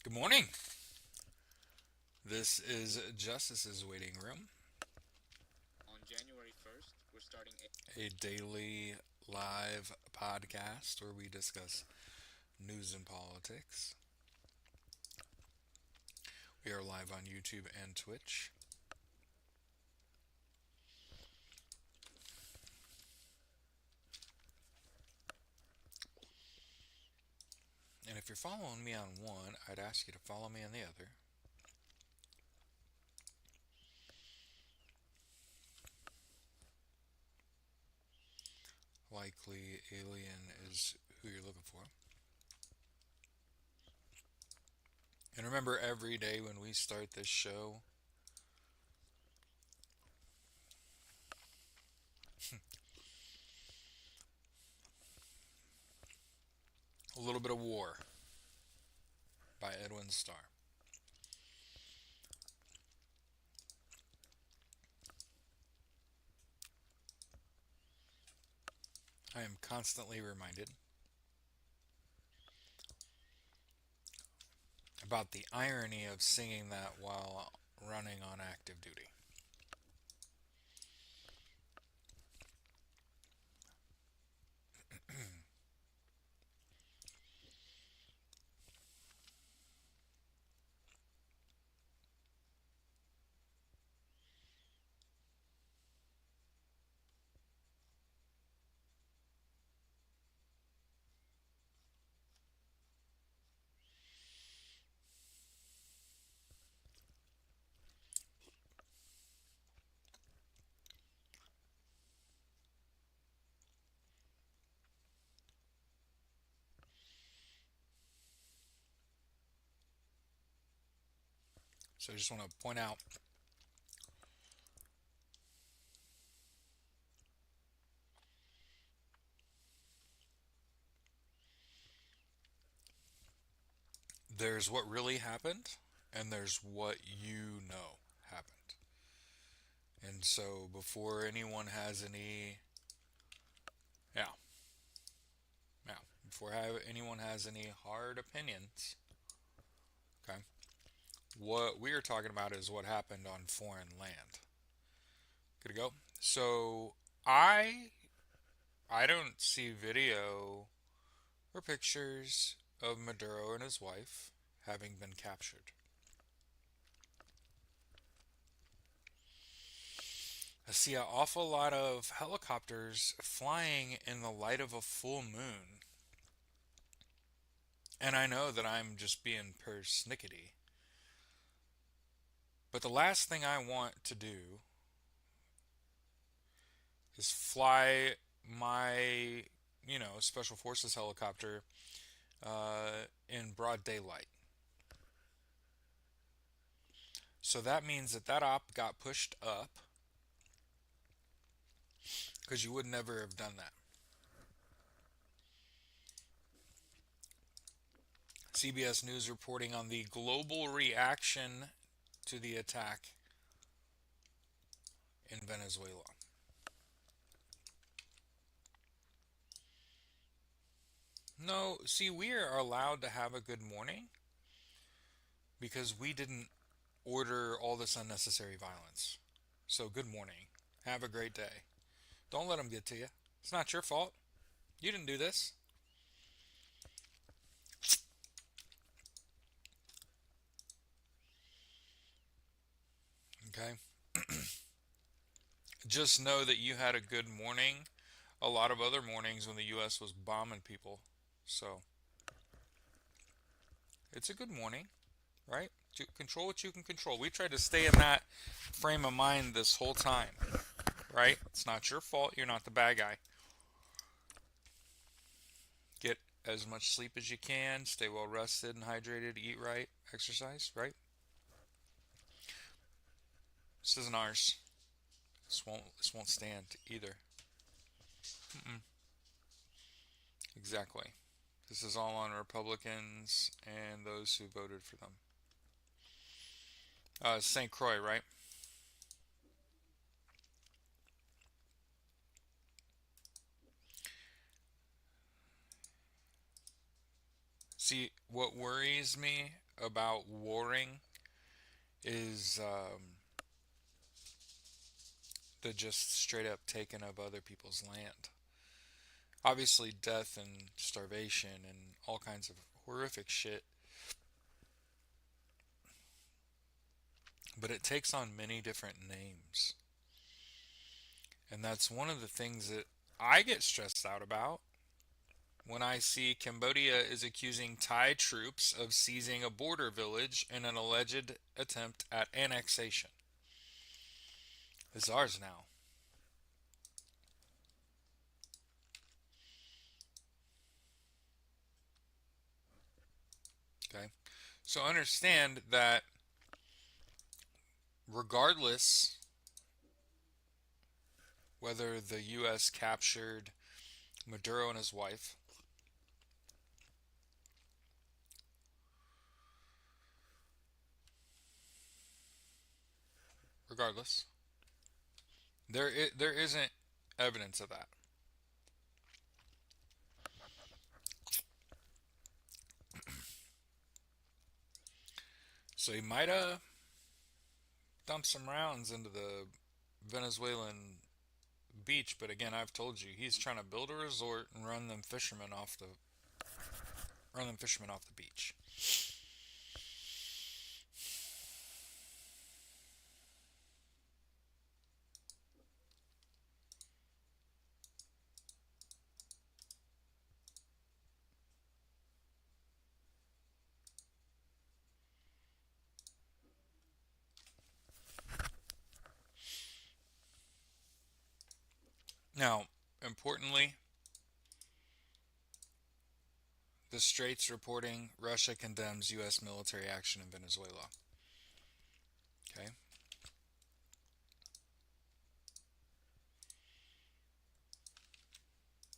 Good morning. This is Justice's Waiting Room, a daily live podcast where we discuss news and politics. We are live on YouTube and Twitch. And if you're following me on one, I'd ask you to follow me on the other. Likely alien is who you're looking for. And remember, every day when we start this show, a little bit of war by Edwin Starr. I am constantly reminded about the irony of singing that while running on active duty. So I just want to point out there's what really happened, and there's what you know happened. And so before anyone has any, yeah, yeah, anyone has any hard opinions, okay, what we are talking about is what happened on foreign land. Good to go. So I I don't see video or pictures of Maduro and his wife having been captured. I see an awful lot of helicopters flying in the light of a full moon. And I know that I'm just being persnickety. But the last thing I want to do is fly my, Special Forces helicopter in broad daylight. So that means that op got pushed up because you would never have done that. CBS News reporting on the global reaction to the attack in Venezuela. No, see, we are allowed to have a good morning because we didn't order all this unnecessary violence. So, good morning. Have a great day. Don't let them get to you. It's not your fault. You didn't do this. Okay? Just know that you had a good morning. A lot of other mornings when the U.S. was bombing people. So, it's a good morning, right? Control what you can control. We tried to stay in that frame of mind this whole time, right? It's not your fault. You're not the bad guy. Get as much sleep as you can, stay well rested and hydrated, eat right, exercise, right? This isn't ours. This won't stand either. Mm-mm. Exactly. This is all on Republicans and those who voted for them. St. Croix, right? See, what worries me about warring is the just straight up taking of other people's land. Obviously, death and starvation and all kinds of horrific shit, but it takes on many different names. And that's one of the things that I get stressed out about when I see Cambodia is accusing Thai troops of seizing a border village in an alleged attempt at annexation. It's ours now. Okay? So understand that regardless whether the U.S. captured Maduro and his wife, regardless, there isn't evidence of that. So he might have dumped some rounds into the Venezuelan beach, but again, I've told you he's trying to build a resort and run them fishermen off the beach. Now, importantly, the Straits reporting Russia condemns U.S. military action in Venezuela. Okay.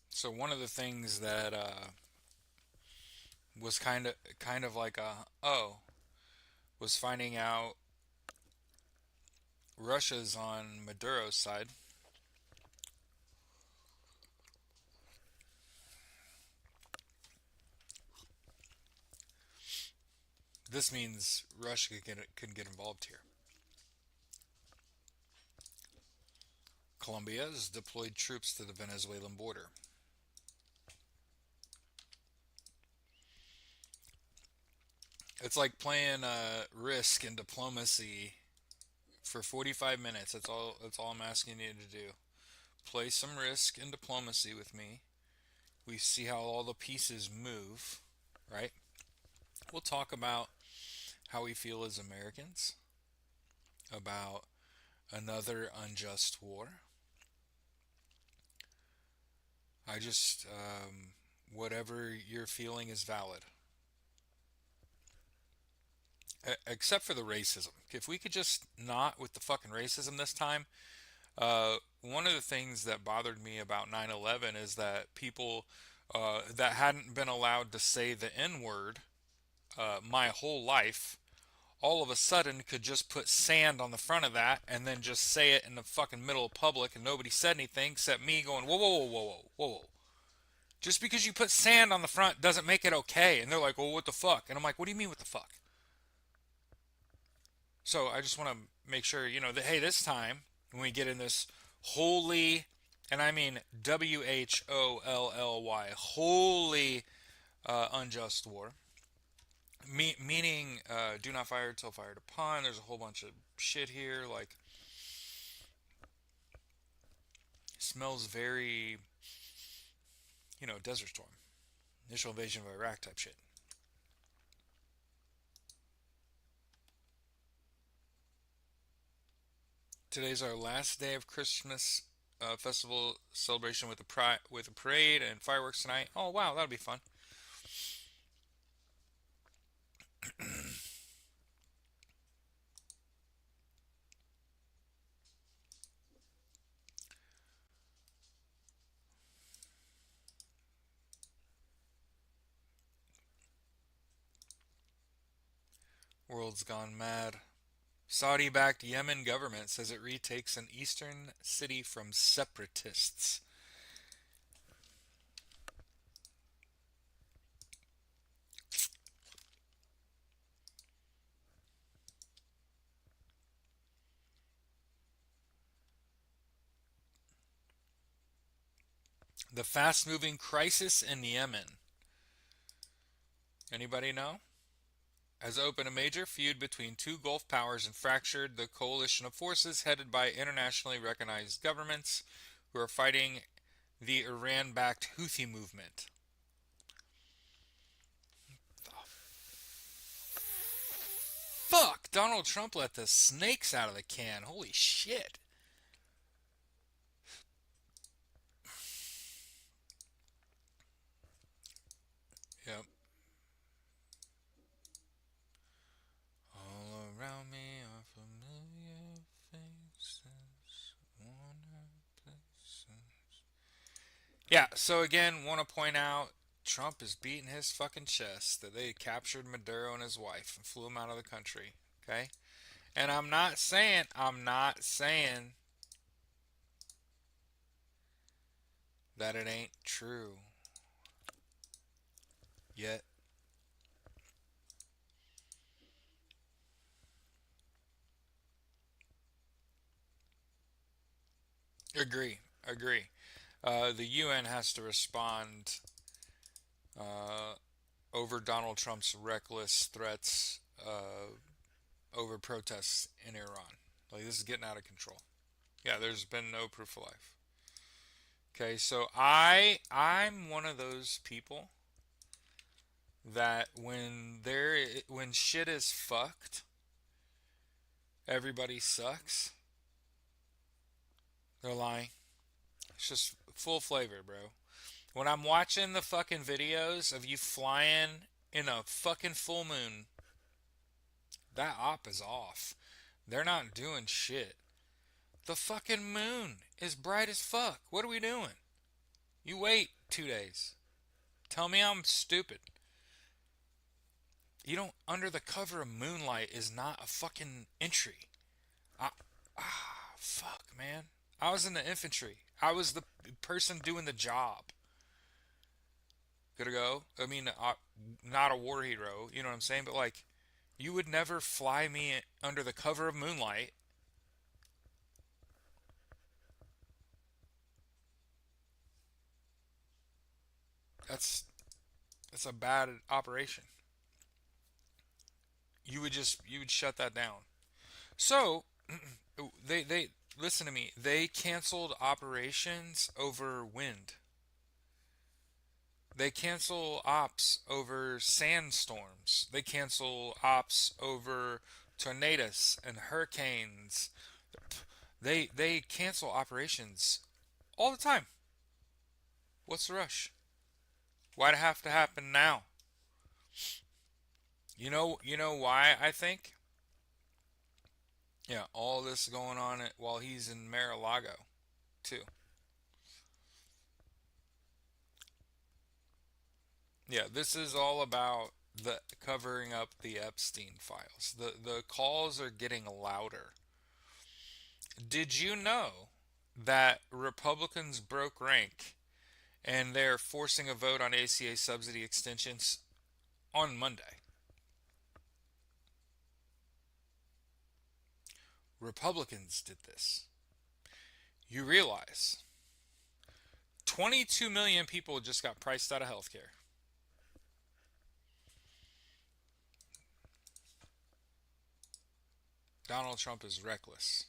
So one of the things that was kind of like a was finding out Russia's on Maduro's side. This means Russia can get involved here. Colombia has deployed troops to the Venezuelan border. It's like playing Risk in diplomacy for 45 minutes. That's all. That's all I'm asking you to do. Play some Risk in diplomacy with me. We see how all the pieces move, right? We'll talk about how we feel as Americans about another unjust war. I just, whatever you're feeling is valid. Except for the racism. If we could just not with the fucking racism this time. One of the things that bothered me about 9/11 is that people that hadn't been allowed to say the N word my whole life all of a sudden could just put sand on the front of that and then just say it in the fucking middle of public and nobody said anything except me going, whoa, whoa, whoa, whoa, whoa, whoa, whoa. Just because you put sand on the front doesn't make it okay. And they're like, well, what the fuck? And I'm like, what do you mean, what the fuck? So I just want to make sure, that, hey, this time when we get in this holy, and I mean WHOLLY, holy unjust war, meaning do not fire till fired upon. There's a whole bunch of shit here. Like, smells very, Desert Storm, initial invasion of Iraq type shit. Today's our last day of Christmas festival celebration with a parade and fireworks tonight. Oh wow, that'll be fun. World's gone mad. Saudi-backed Yemen government says it retakes an eastern city from separatists. The fast-moving crisis in Yemen. Anybody know? Has opened a major feud between two Gulf powers and fractured the coalition of forces headed by internationally recognized governments who are fighting the Iran-backed Houthi movement. Fuck! Donald Trump let the snakes out of the can. Holy shit. Yep. All around me are familiar faces, worn places. Yeah, so again, want to point out Trump is beating his fucking chest that they captured Maduro and his wife and flew him out of the country. Okay? And I'm not saying that it ain't true yet. Agree, agree. The UN has to respond uh, over Donald Trump's reckless threats over protests in Iran. Like this is getting out of control. Yeah, there's been no proof of life. Okay, so I'm one of those people that when shit is fucked, everybody sucks. They're lying. It's just full flavor, bro. When I'm watching the fucking videos of you flying in a fucking full moon, that op is off. They're not doing shit. The fucking moon is bright as fuck. What are we doing? You wait 2 days. Tell me I'm stupid. You don't, under the cover of moonlight is not a fucking entry. I, fuck, man. I was in the infantry. I was the person doing the job. Gotta go. I mean, not a war hero, you know what I'm saying? But like, you would never fly me under the cover of moonlight. That's that's a bad operation. You would shut that down. So they listen to me. They canceled operations over wind. They cancel ops over sandstorms. They cancel ops over tornadoes and hurricanes. They cancel operations all the time. What's the rush? Why'd it have to happen now? You know why I think? Yeah, all this going on while he's in Mar-a-Lago too. Yeah, this is all about the covering up the Epstein files. The calls are getting louder. Did you know that Republicans broke rank and they're forcing a vote on ACA subsidy extensions on Monday? Republicans did this. You realize 22 million people just got priced out of healthcare. Donald Trump is reckless.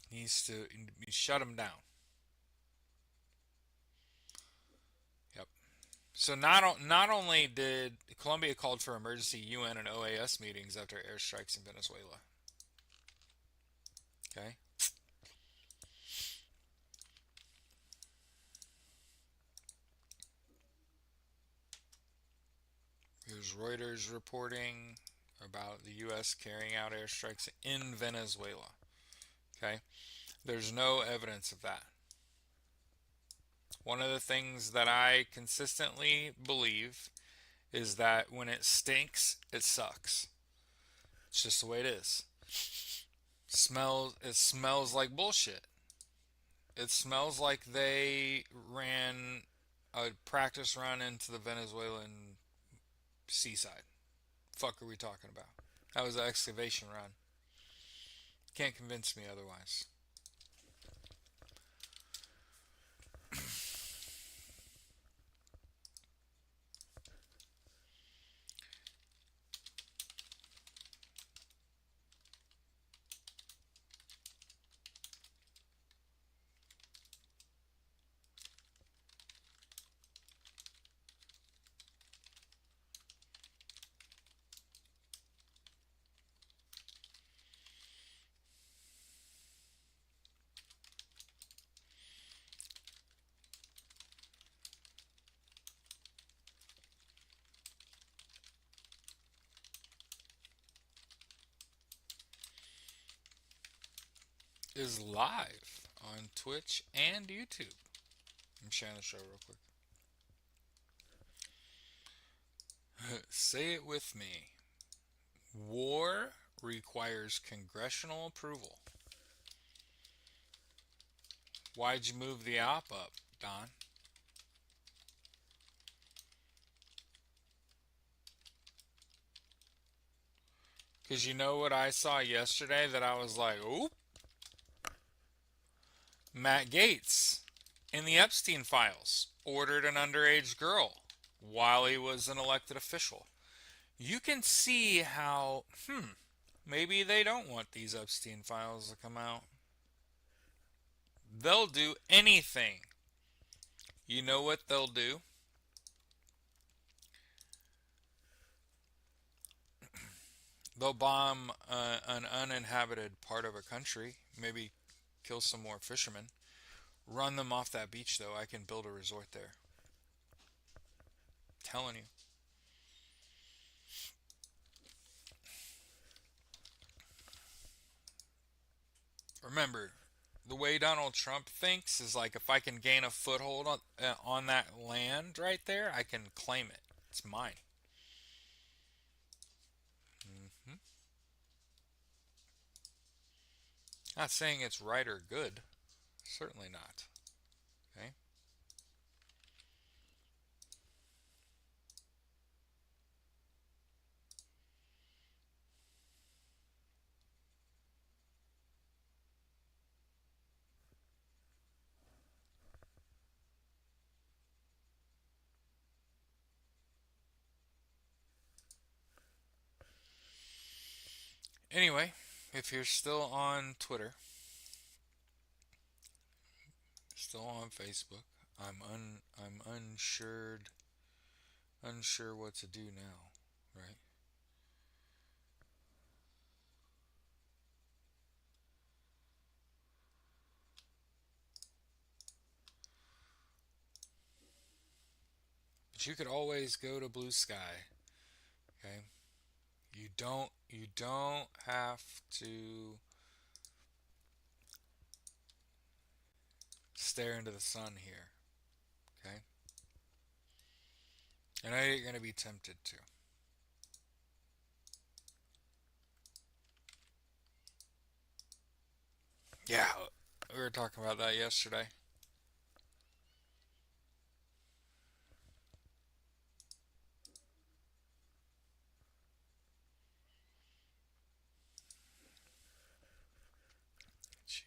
He needs to shut him down. Yep. So not only did Colombia called for emergency UN and OAS meetings after airstrikes in Venezuela. Okay. Here's Reuters reporting about the U.S. carrying out airstrikes in Venezuela. Okay. There's no evidence of that. One of the things that I consistently believe is that when it stinks, it sucks. It's just the way it is. It smells like bullshit. It smells like they ran a practice run into the Venezuelan seaside. Fuck are we talking about? That was an excavation run. Can't convince me otherwise. is live on Twitch and YouTube. I'm sharing the show real quick. Say it with me. War requires congressional approval. Why'd you move the op up, Don? Because you know what I saw yesterday that I was like, oop? Matt Gaetz, in the Epstein files, ordered an underage girl while he was an elected official. You can see how, maybe they don't want these Epstein files to come out. They'll do anything. You know what they'll do? They'll bomb an uninhabited part of a country, maybe kill some more fishermen, run them off that beach, though. I can build a resort there. Telling you. Remember, the way Donald Trump thinks is like, if I can gain a foothold on that land right there, I can claim it. It's mine. Hmm. Not saying it's right or good. Certainly not. Okay? Anyway, if you're still on Twitter, still on Facebook, I'm unsure what to do now, right? But you could always go to Blue Sky, okay? You don't have to stare into the sun here, okay? I know you're going to be tempted to. Yeah, we were talking about that yesterday. Jesus.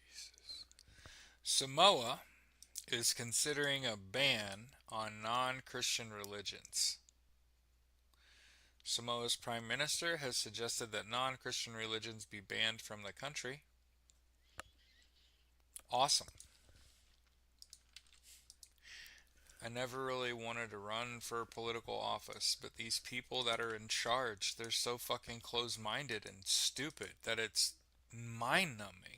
Samoa is considering a ban on non Christian religions. Samoa's prime minister has suggested that non Christian religions be banned from the country. Awesome. I never really wanted to run for political office, but these people that are in charge, they're so fucking close minded and stupid that it's mind numbing.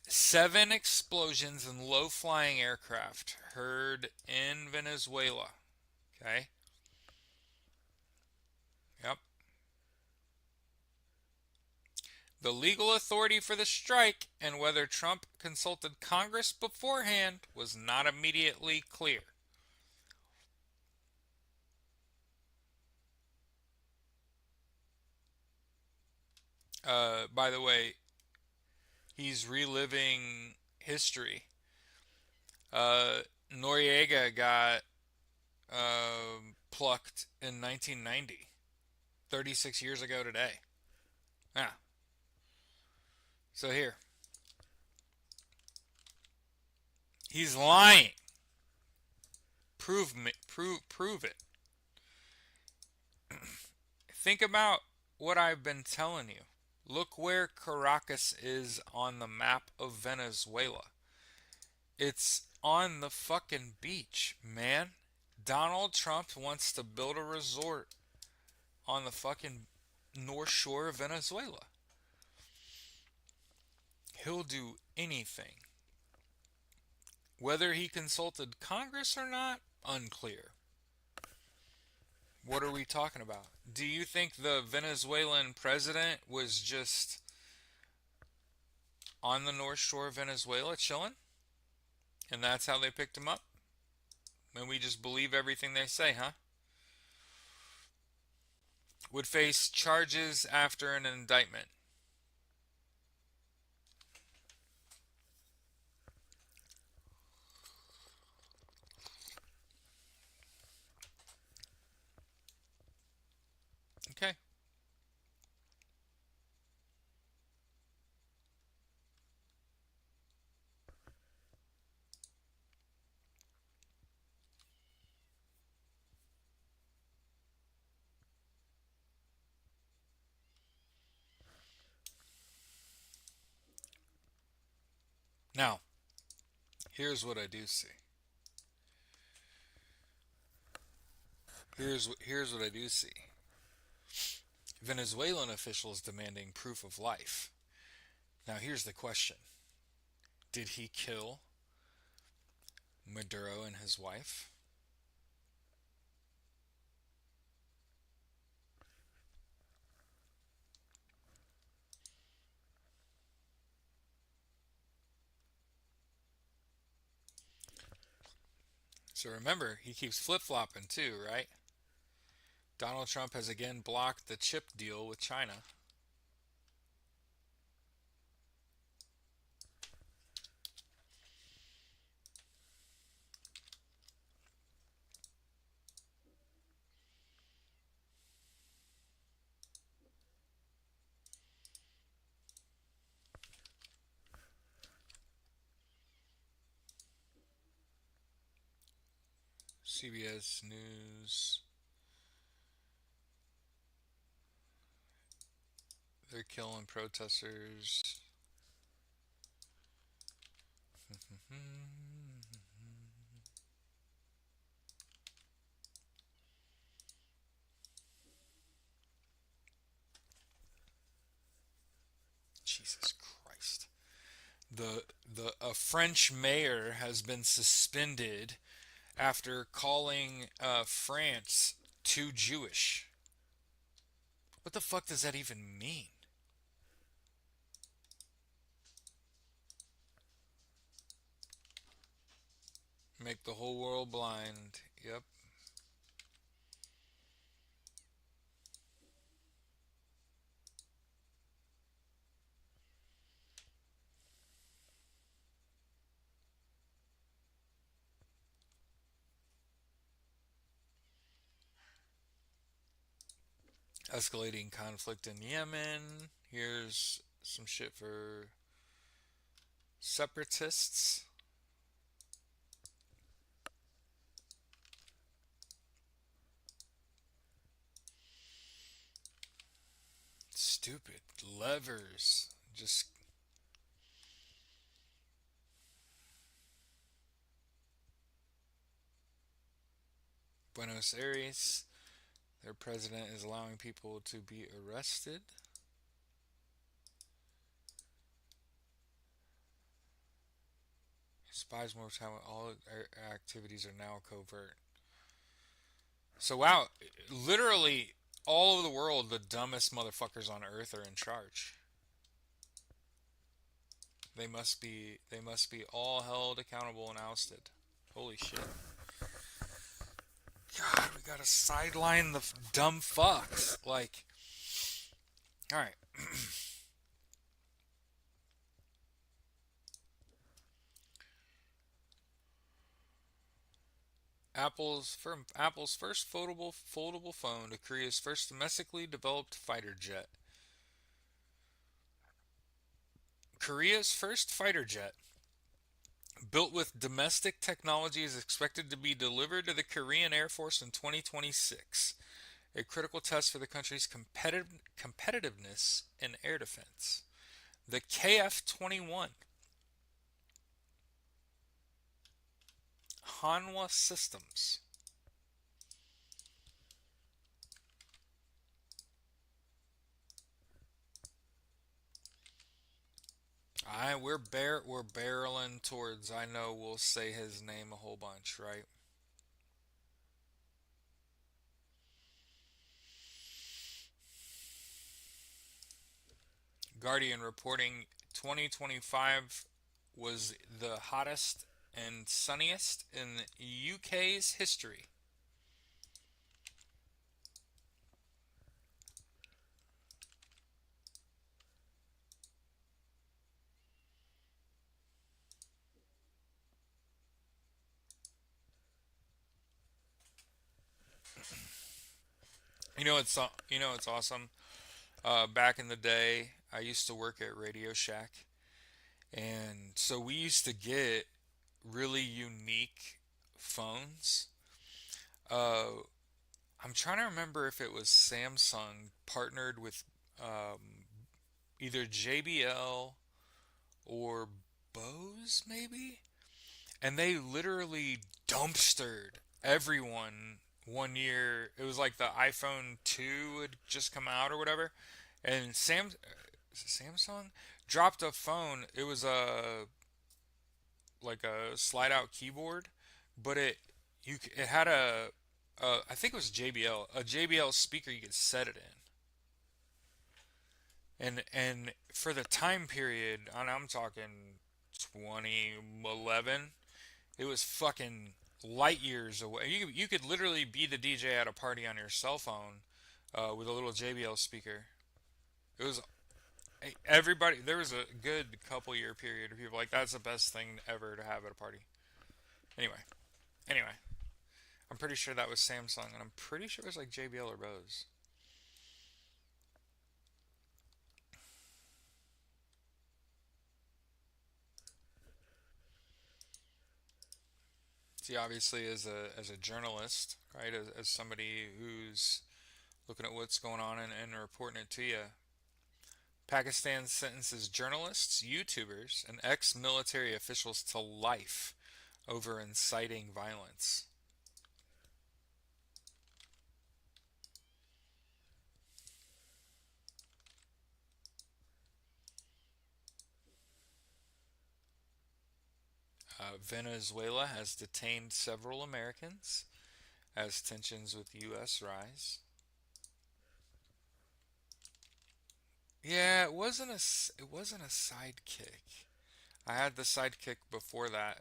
7 explosions in low flying aircraft heard in Venezuela. Okay? Yep. The legal authority for the strike and whether Trump consulted Congress beforehand was not immediately clear. By the way, he's reliving history. Noriega got plucked in 1990, 36 years ago today. Yeah. So here. He's lying. Prove it. Think about what I've been telling you. Look where Caracas is on the map of Venezuela. It's on the fucking beach, man. Donald Trump wants to build a resort on the fucking North Shore of Venezuela. He'll do anything. Whether he consulted Congress or not, unclear. What are we talking about? Do you think the Venezuelan president was just on the North Shore of Venezuela chilling, and that's how they picked him up. And we just believe everything they say, huh? Would face charges after an indictment. Okay. Now, here's what I do see. Here's what I do see. Venezuelan officials demanding proof of life. Now, here's the question. Did he kill Maduro and his wife? So remember, he keeps flip-flopping too, right? Donald Trump has again blocked the chip deal with China. CBS News. They're killing protesters. Jesus Christ. The a French mayor has been suspended after calling France too Jewish. What the fuck does that even mean? Make the whole world blind. Yep. Escalating conflict in Yemen. Here's some shit for separatists. Stupid levers. Just Buenos Aires. Their president is allowing people to be arrested. Spies more time. All activities are now covert. So wow, literally all over the world, the dumbest motherfuckers on earth are in charge. They must be all held accountable and ousted. Holy shit. God, we gotta sideline the dumb fucks. Like, alright. Apple's first foldable phone to Korea's first domestically developed fighter jet. Korea's first fighter jet, built with domestic technology, is expected to be delivered to the Korean Air Force in 2026, a critical test for the country's competitiveness in air defense. The KF-21 Hanwha Systems. We're barreling towards. I know we'll say his name a whole bunch, right? Guardian reporting 2025 was the hottest and sunniest in UK's history. It's awesome. Back in the day, I used to work at Radio Shack, and so we used to get really unique phones. Uh, I'm trying to remember if it was Samsung partnered with either JBL or Bose, maybe, and they literally dumpstered everyone one year. It was like the iPhone 2 had just come out or whatever, and Samsung dropped a phone. It was a like a slide out keyboard, but it had I think it was JBL, a JBL speaker you could set it in. And for the time period, and I'm talking 2011, it was fucking light years away. You could literally be the DJ at a party on your cell phone with a little JBL speaker. It was everybody. There was a good couple year period of people like that's the best thing ever to have at a party. Anyway, I'm pretty sure that was Samsung, and I'm pretty sure it was like JBL or Bose. See, obviously, as a journalist, right, as somebody who's looking at what's going on and reporting it to you, Pakistan sentences journalists, YouTubers, and ex-military officials to life over inciting violence. Venezuela has detained several Americans as tensions with U.S. rise. Yeah, it wasn't a sidekick. I had the sidekick before that.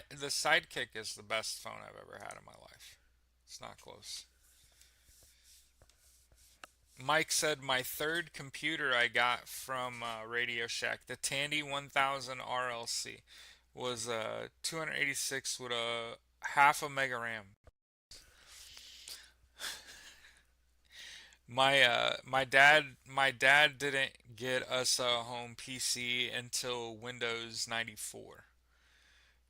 The sidekick is the best phone I've ever had in my life. It's not close. Mike said my third computer I got from Radio Shack, the Tandy 1000 RLC, was 286 with a half a mega RAM. My dad didn't get us a home PC until Windows 94.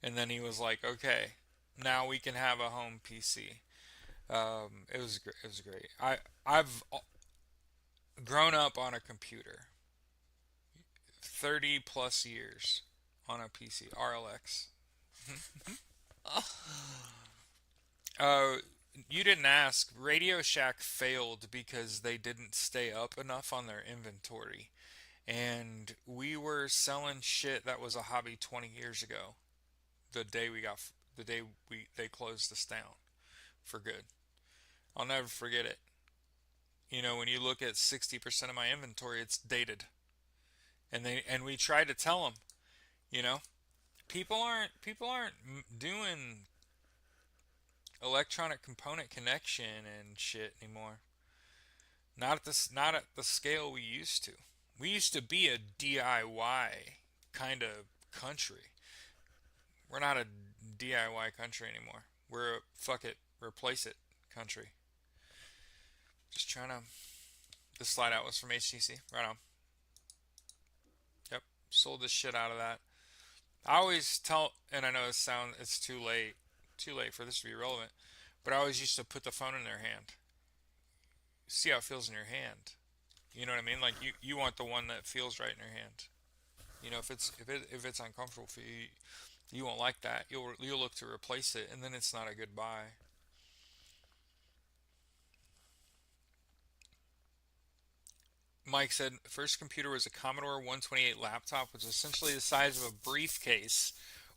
And then he was like, "Okay, now we can have a home PC." It was great. I've grown up on a computer, 30 plus years on a PC, RLX. Uh, you didn't ask. Radio Shack failed because they didn't stay up enough on their inventory. And we were selling shit that was a hobby 20 years ago. The day we got, the day they closed us down for good. I'll never forget it. When you look at 60% of my inventory, it's dated. And we tried to tell them, you know, people aren't doing electronic component connection and shit anymore. Not at the scale we used to. We used to be a DIY kind of country. We're not a DIY country anymore. We're a fuck it, replace it country. Just trying to. This slide out was from HTC. Right on. Yep. Sold the shit out of that. I always tell, and I know it's too late for this to be relevant, but I always used to put the phone in their hand. See how it feels in your hand. You know what I mean? Like you want the one that feels right in your hand. If it's uncomfortable for you, you won't like that. You'll look to replace it, and then it's not a good buy. Mike said first computer was a Commodore 128 laptop, which was essentially the size of a briefcase,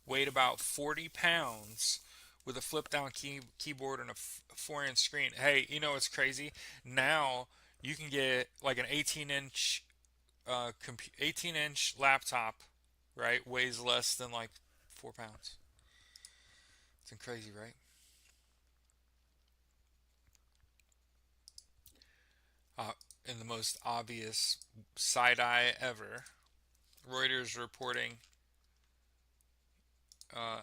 weighed about 40 pounds, with a flip down keyboard and a 4-inch screen. Hey, you know what's crazy? Now you can get like an 18-inch 18-inch laptop, right, weighs less than like 4 pounds. It's crazy, right? Uh, in the most obvious side eye ever, Reuters reporting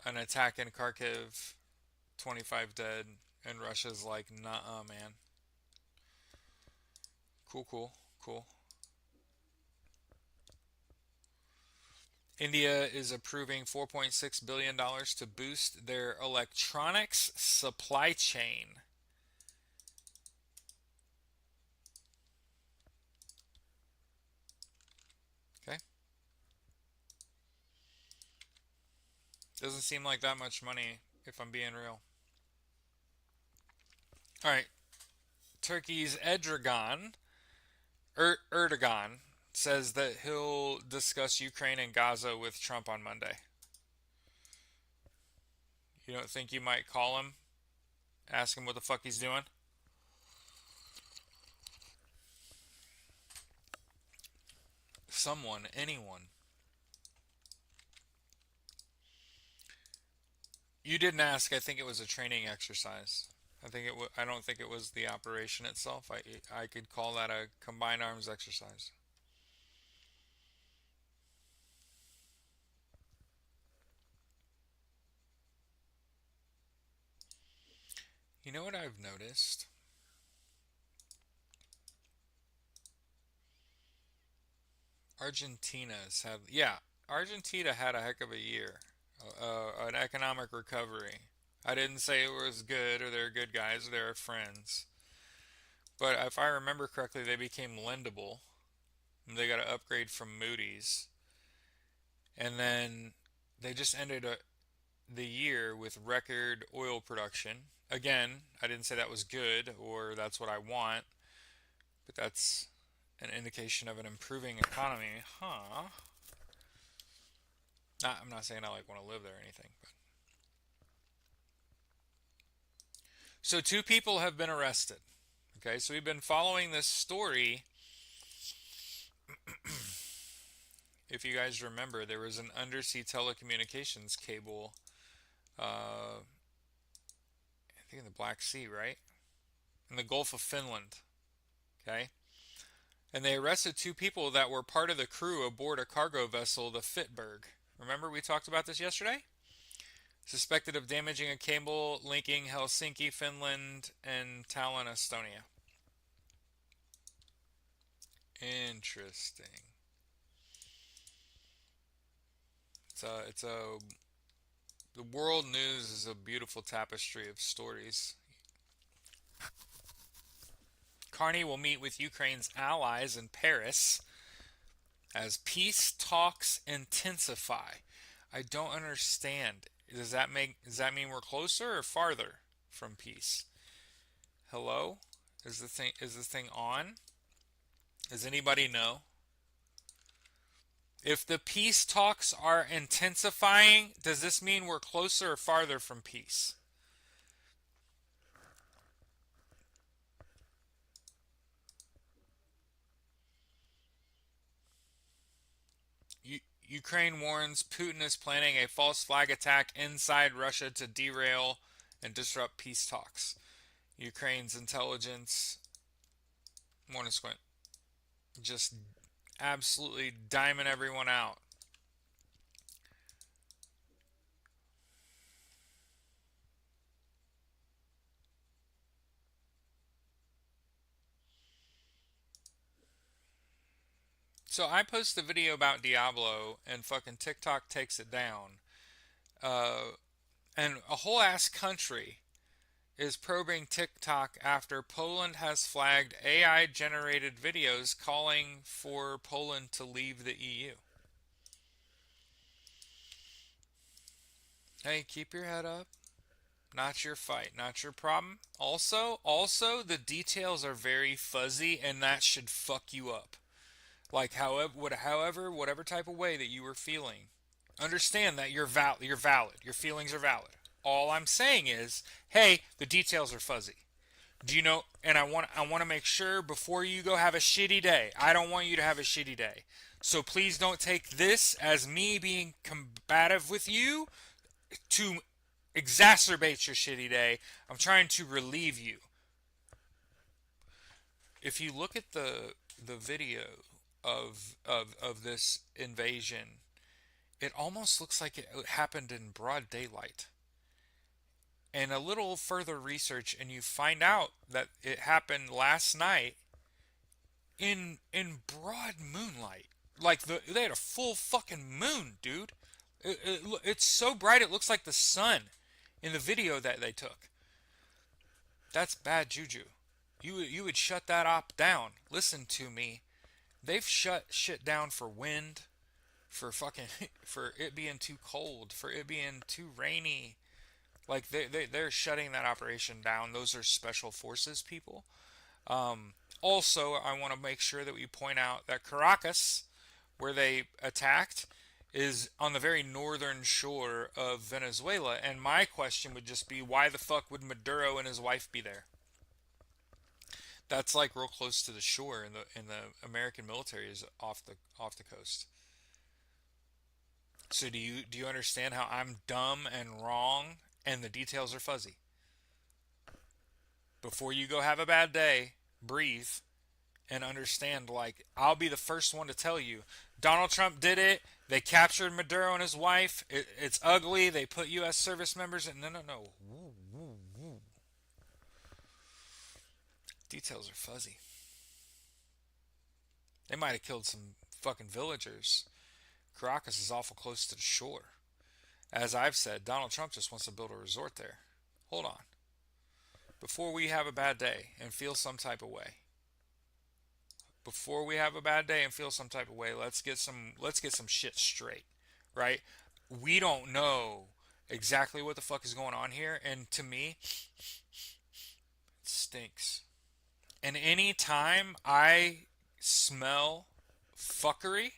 an attack in Kharkiv, 25 dead, and Russia's like, nah, man. Cool, cool, cool. India is approving $4.6 billion to boost their electronics supply chain. Okay. Doesn't seem like that much money, if I'm being real. All right. Turkey's Erdogan says that he'll discuss Ukraine and Gaza with Trump on Monday. You don't think you might call him, ask him what the fuck he's doing? Someone, anyone. You didn't ask. I think it was a training exercise. I don't think it was the operation itself. I could call that a combined arms exercise. You know what I've noticed? Argentina had a heck of a year, an economic recovery. I didn't say it was good or they're good guys or they're friends, but if I remember correctly, they became lendable. They got an upgrade from Moody's, and then they just ended the year with record oil production. Again, I didn't say that was good or that's what I want, but that's an indication of an improving economy, huh? I'm not saying I like want to live there or anything, but so two people have been arrested. Okay, so we've been following this story. If you guys remember, there was an undersea telecommunications cable, I think in the Black Sea, right? In the Gulf of Finland. Okay, and they arrested two people that were part of the crew aboard a cargo vessel, the Fitberg. Remember we talked about this yesterday? Suspected of damaging a cable linking Helsinki, Finland, and Tallinn, Estonia. Interesting. The world news is a beautiful tapestry of stories. Carney will meet with Ukraine's allies in Paris as peace talks intensify. I don't understand. Does that mean we're closer or farther from peace? Hello? Is this thing on? Does anybody know? If the peace talks are intensifying, does this mean we're closer or farther from peace? Ukraine warns Putin is planning a false flag attack inside Russia to derail and disrupt peace talks. Ukraine's intelligence, morning squint, just absolutely diming everyone out. So I post a video about Diablo and fucking TikTok takes it down. Uh, and a whole ass country is probing TikTok after Poland has flagged AI generated videos calling for Poland to leave the EU. Hey, keep your head up. Not your fight, not your problem. Also, the details are very fuzzy and that should fuck you up. Like whatever type of way that you were feeling, understand that you're valid. Your feelings are valid. All I'm saying is, hey, the details are fuzzy. Do you know? And I want to make sure before you go have a shitty day. I don't want you to have a shitty day. So please don't take this as me being combative with you to exacerbate your shitty day. I'm trying to relieve you. If you look at the video of this invasion, it almost looks like it happened in broad daylight. And a little further research and you find out that it happened last night in broad moonlight. Like they had a full fucking moon, dude. It's so bright it looks like the sun in the video that they took. That's bad juju. You would shut that op down. Listen to me. They've shut shit down for wind, for fucking for it being too cold, for it being too rainy. Like they're shutting that operation down. Those are special forces people. Also, I want to make sure that we point out that Caracas, where they attacked, is on the very northern shore of Venezuela. And my question would just be, why the fuck would Maduro and his wife be there? That's like real close to the shore, and the American military is off the coast. So do you understand how I'm dumb and wrong, and the details are fuzzy? Before you go have a bad day, breathe and understand. Like, I'll be the first one to tell you, Donald Trump did it. They captured Maduro and his wife. It's ugly. They put U.S. service members in. No, no, no. Woo, woo, woo. Details are fuzzy. They might have killed some fucking villagers. Caracas is awful close to the shore. As I've said, Donald Trump just wants to build a resort there. Hold on. Before we have a bad day and feel some type of way. Before we have a bad day and feel some type of way, let's get some shit straight, right? We don't know exactly what the fuck is going on here, and to me, it stinks. And any time I smell fuckery,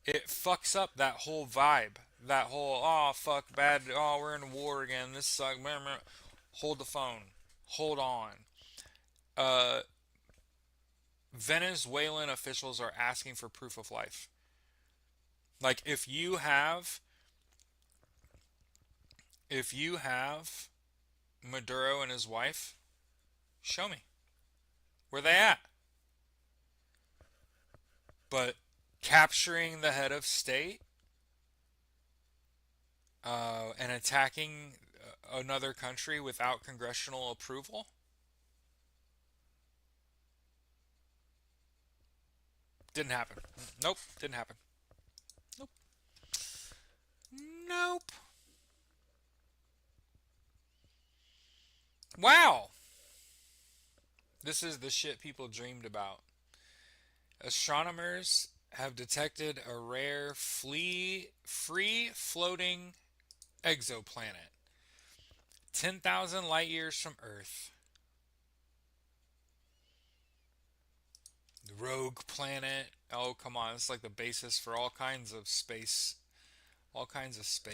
it fucks up that whole vibe. That whole, oh fuck, bad, oh we're in war again, this sucks. Hold the phone. Hold on. Uh, Venezuelan officials are asking for proof of life. Like if you have Maduro and his wife, show me where they at. But capturing the head of state and attacking another country without congressional approval, didn't happen. Nope, didn't happen. Nope. Nope. Wow. This is the shit people dreamed about. Astronomers have detected a rare free floating exoplanet 10,000 light years from Earth. The rogue planet. Oh, come on. It's like the basis for all kinds of space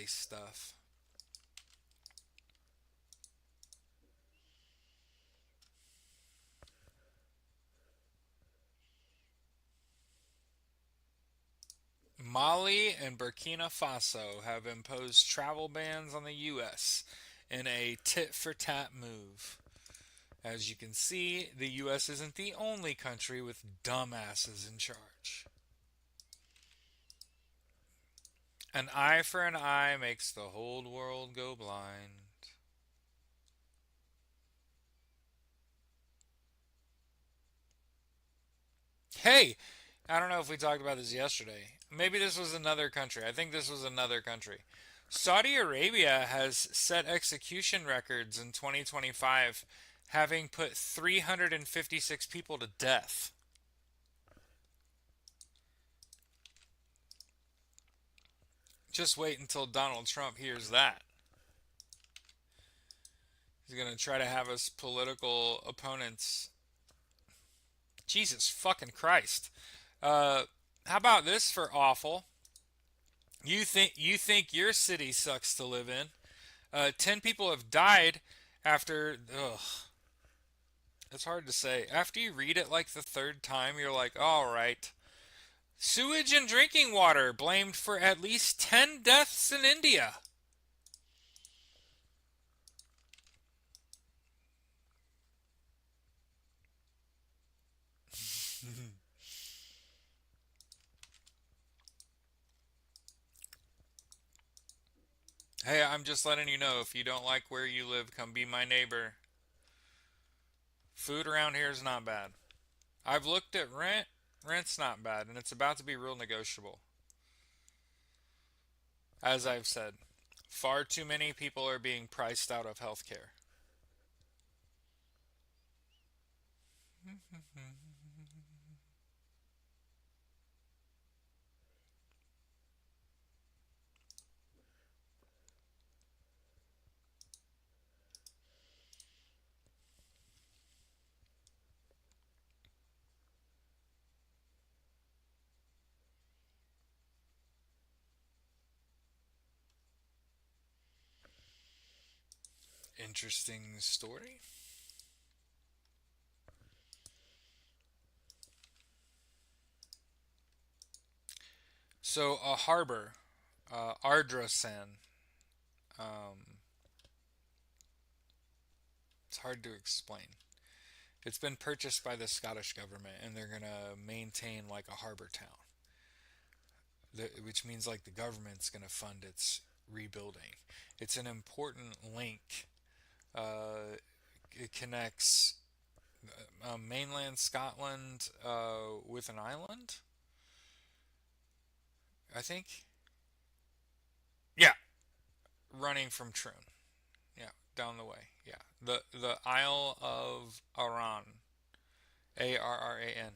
stuff. Mali and Burkina Faso have imposed travel bans on the U.S. in a tit for tat move. As you can see, the US isn't the only country with dumbasses in charge. An eye for an eye makes the whole world go blind. Hey, I don't know if we talked about this yesterday. Maybe this was another country. I think this was another country. Saudi Arabia has set execution records in 2025, having put 356 people to death. Just wait until Donald Trump hears that. He's going to try to have us political opponents. Jesus fucking Christ. How about this for awful? You think your city sucks to live in? 10 people have died after. Ugh. It's hard to say. After you read it like the third time, you're like, all right. Sewage and drinking water blamed for at least 10 deaths in India. Hey, I'm just letting you know if you don't like where you live, come be my neighbor. Food around here is not bad. I've looked at rent. Rent's not bad, and it's about to be real negotiable. As I've said, far too many people are being priced out of healthcare. Interesting story. So, a harbor, Ardrasan, um, it's hard to explain. It's been purchased by the Scottish government, and they're gonna maintain like a harbor town, which means like the government's gonna fund its rebuilding. It's an important link. It connects mainland Scotland with an island, I think. Yeah, running from Troon. Yeah, down the way. Yeah, the Isle of Arran, Arran,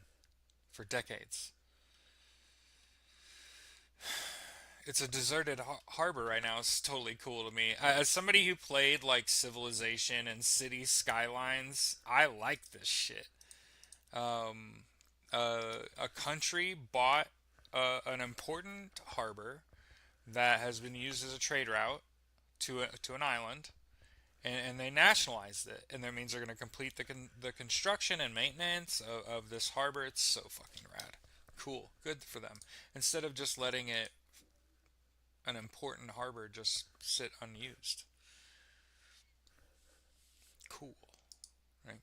for decades. It's a deserted harbor right now. It's totally cool to me. As somebody who played like Civilization and City Skylines, I like this shit. Um, a country bought an important harbor that has been used as a trade route to an island, and they nationalized it. And that means they're going to complete the construction and maintenance of this harbor. It's so fucking rad. Cool. Good for them. Instead of just letting it an important harbor just sit unused. Cool, right?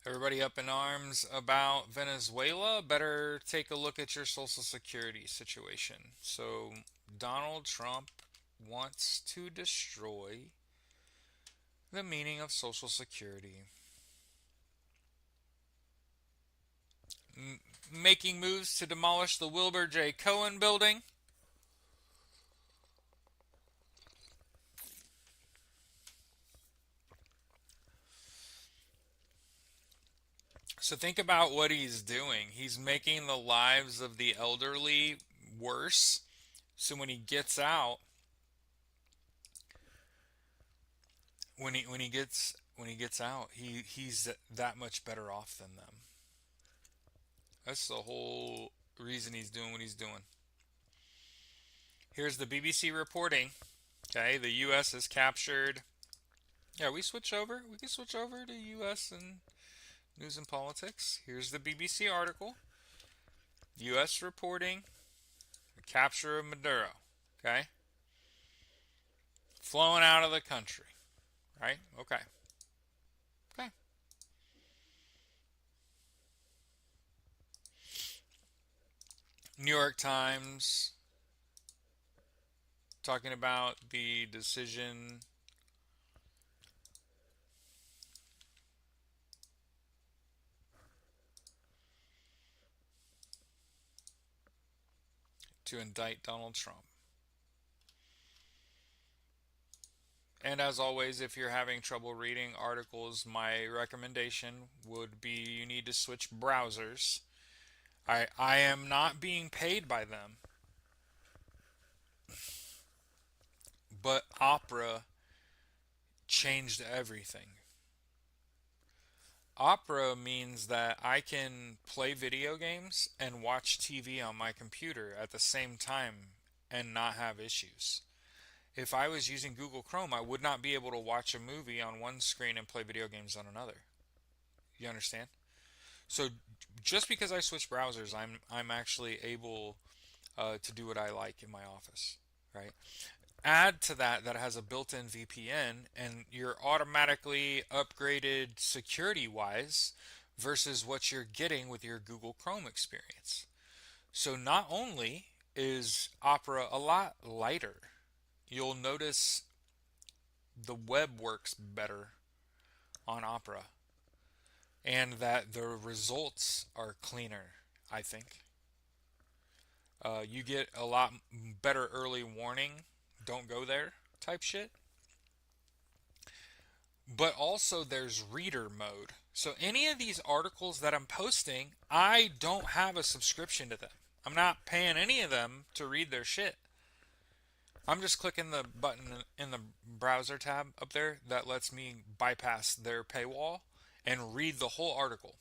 Everybody up in arms about Venezuela? Better take a look at your Social Security situation. So, Donald Trump wants to destroy the meaning of Social Security. Making moves to demolish the Wilbur J. Cohen building. So think about what he's doing. He's making the lives of the elderly worse. So when he gets out, he's that much better off than them. That's the whole reason he's doing what he's doing. Here's the BBC reporting. Okay, the U.S. has captured. Yeah, we switch over. We can switch over to U.S. and news and politics. Here's the BBC article. U.S. reporting the capture of Maduro. Okay, flowing out of the country. Right? Okay. Okay. New York Times talking about the decision to indict Donald Trump. And as always, if you're having trouble reading articles, my recommendation would be you need to switch browsers. I am not being paid by them, but Opera changed everything. Opera means that I can play video games and watch TV on my computer at the same time and not have issues. If I was using Google Chrome, I would not be able to watch a movie on one screen and play video games on another. You understand? So just because I switch browsers, I'm actually able to do what I like in my office, right? Add to that that it has a built-in VPN, and you're automatically upgraded security wise versus what you're getting with your Google Chrome experience. So not only is Opera a lot lighter, you'll notice the web works better on Opera and that the results are cleaner, I think. You get a lot better early warning, don't go there type shit. But also there's reader mode. So any of these articles that I'm posting, I don't have a subscription to them. I'm not paying any of them to read their shit. I'm just clicking the button in the browser tab up there that lets me bypass their paywall and read the whole article.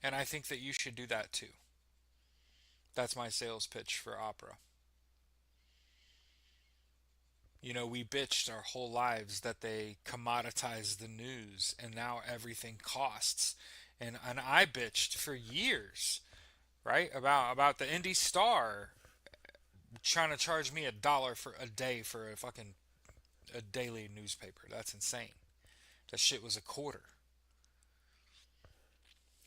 And I think that you should do that too. That's my sales pitch for Opera. You know, we bitched our whole lives that they commoditized the news and now everything costs. And I bitched for years, right? About the Indy Star trying to charge me $1 for a day for a fucking a daily newspaper. That's insane. That shit was a quarter.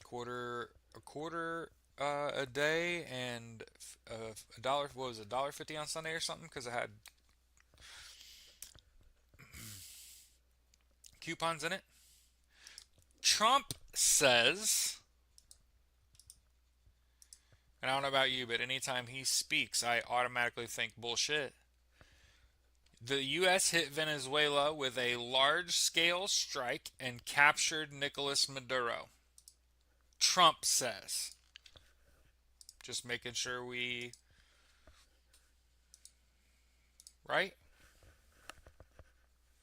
A quarter a day and a dollar, what was it, $1.50 on Sunday or something because I had coupons in it. Trump says, and I don't know about you, but anytime he speaks, I automatically think bullshit. The U.S. hit Venezuela with a large scale strike and captured Nicolas Maduro. Trump says. Just making sure we. Right?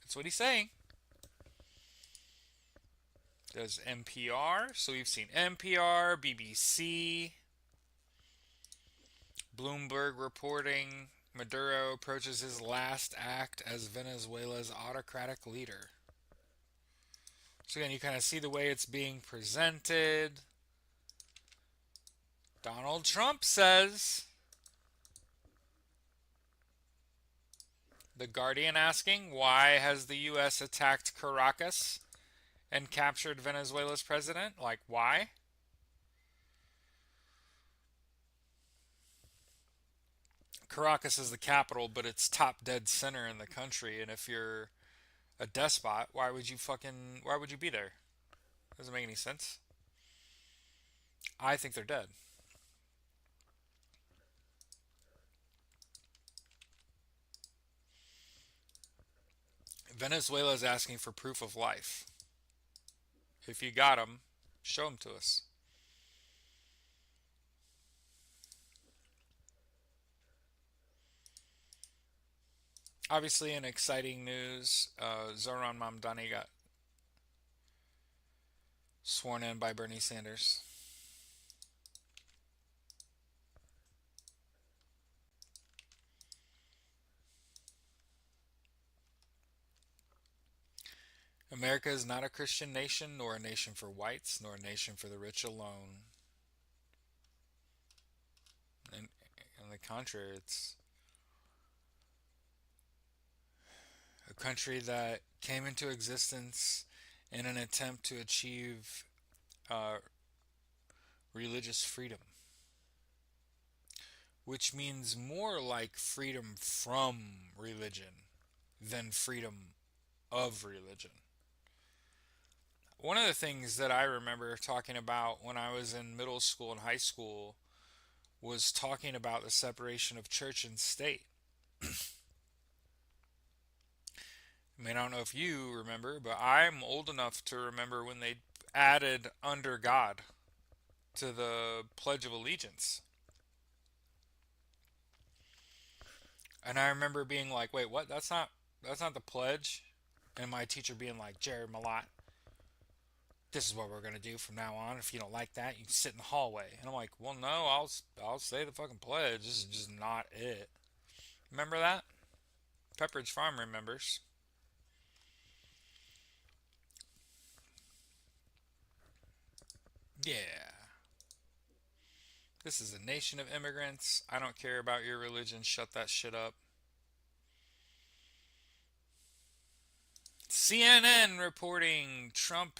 That's what he's saying. Does NPR. So we've seen NPR, BBC, Bloomberg reporting Maduro approaches his last act as Venezuela's autocratic leader. So again, you kind of see the way it's being presented. Donald Trump says. The Guardian asking, why has the U.S. attacked Caracas and captured Venezuela's president? Like, why? Caracas is the capital, but it's top dead center in the country. And if you're a despot, why would you be there? Doesn't make any sense. I think they're dead. Venezuela is asking for proof of life. If you got them, show them to us. Obviously, in exciting news, Zoran Mamdani got sworn in by Bernie Sanders. America is not a Christian nation, nor a nation for whites, nor a nation for the rich alone. And on the contrary, it's a country that came into existence in an attempt to achieve uh, religious freedom, which means more like freedom from religion than freedom of religion. One of the things that I remember talking about when I was in middle school and high school was talking about the separation of church and state. I mean, I don't know if you remember, but I'm old enough to remember when they added under God to the Pledge of Allegiance. And I remember being like, "Wait, what? That's not the pledge." And my teacher being like, "Jared Malott, this is what we're gonna do from now on. If you don't like that, you can sit in the hallway." And I'm like, "Well, no, I'll say the fucking pledge. This is just not it." Remember that, Pepperidge Farm remembers. Yeah. This is a nation of immigrants. I don't care about your religion. Shut that shit up. CNN reporting Trump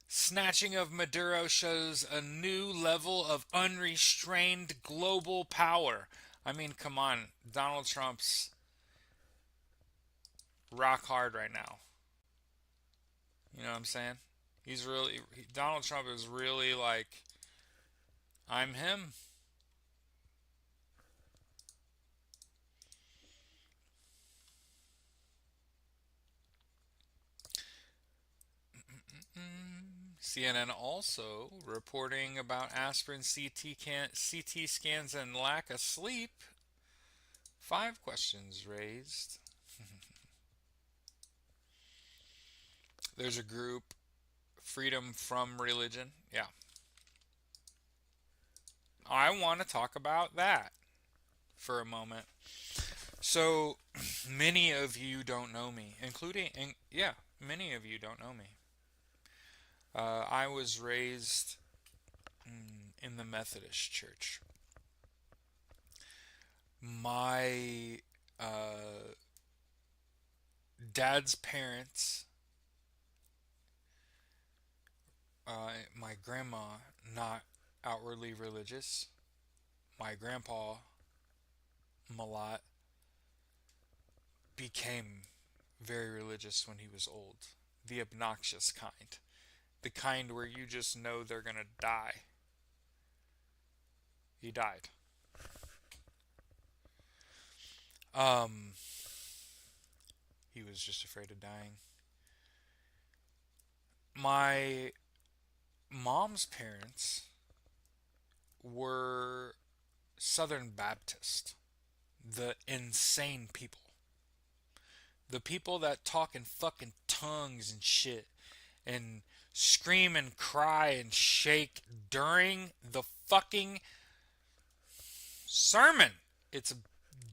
snatching of Maduro shows a new level of unrestrained global power. I mean, come on. Donald Trump's rock hard right now. You know what I'm saying? Donald Trump is really like, I'm him. CNN also reporting about aspirin CT scans and lack of sleep. 5 questions raised. There's a group, Freedom from Religion. Yeah. I want to talk about that for a moment. So, many of you don't know me, yeah, many of you don't know me. I was raised in the Methodist Church. My dad's parents, my grandma, not outwardly religious. My grandpa, Malat, became very religious when he was old. The obnoxious kind. The kind where you just know they're gonna die. He died. Um, he was just afraid of dying. My mom's parents were Southern Baptist, the insane people. The people that talk in fucking tongues and shit and scream and cry and shake during the fucking sermon. It's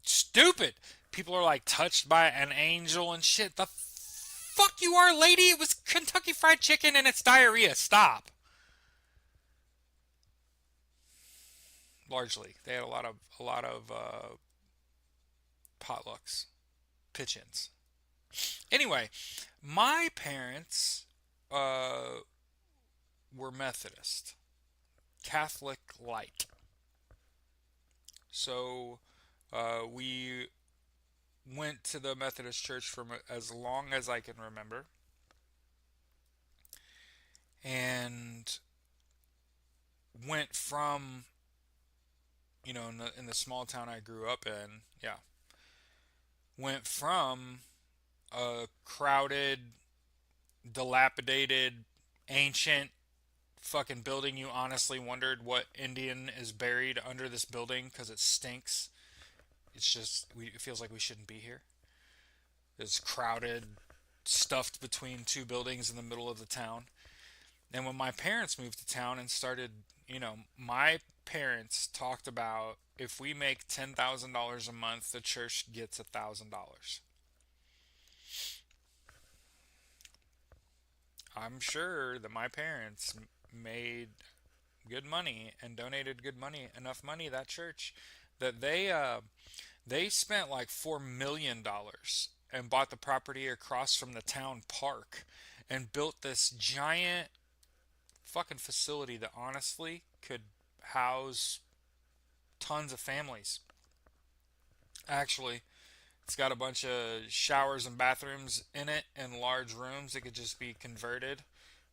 stupid. People are like touched by an angel and shit. The fuck you are, lady? It was Kentucky Fried Chicken and it's diarrhea. Stop. Largely, they had a lot of potlucks, pitch-ins. Anyway, my parents uh, were Methodist, Catholic light. So we went to the Methodist church for as long as I can remember. And went from, in the small town I grew up in, yeah, went from a crowded, dilapidated, ancient fucking building. You honestly wondered what Indian is buried under this building because it stinks. It feels like we shouldn't be here. It's crowded, stuffed between two buildings in the middle of the town. And when my parents moved to town and started, my parents talked about if we make $10,000 a month, the church gets $1,000. I'm sure that my parents made good money and donated good money, enough money that church that they spent like $4 million and bought the property across from the town park and built this giant fucking facility that honestly could house tons of families. Actually, it's got a bunch of showers and bathrooms in it and large rooms that could just be converted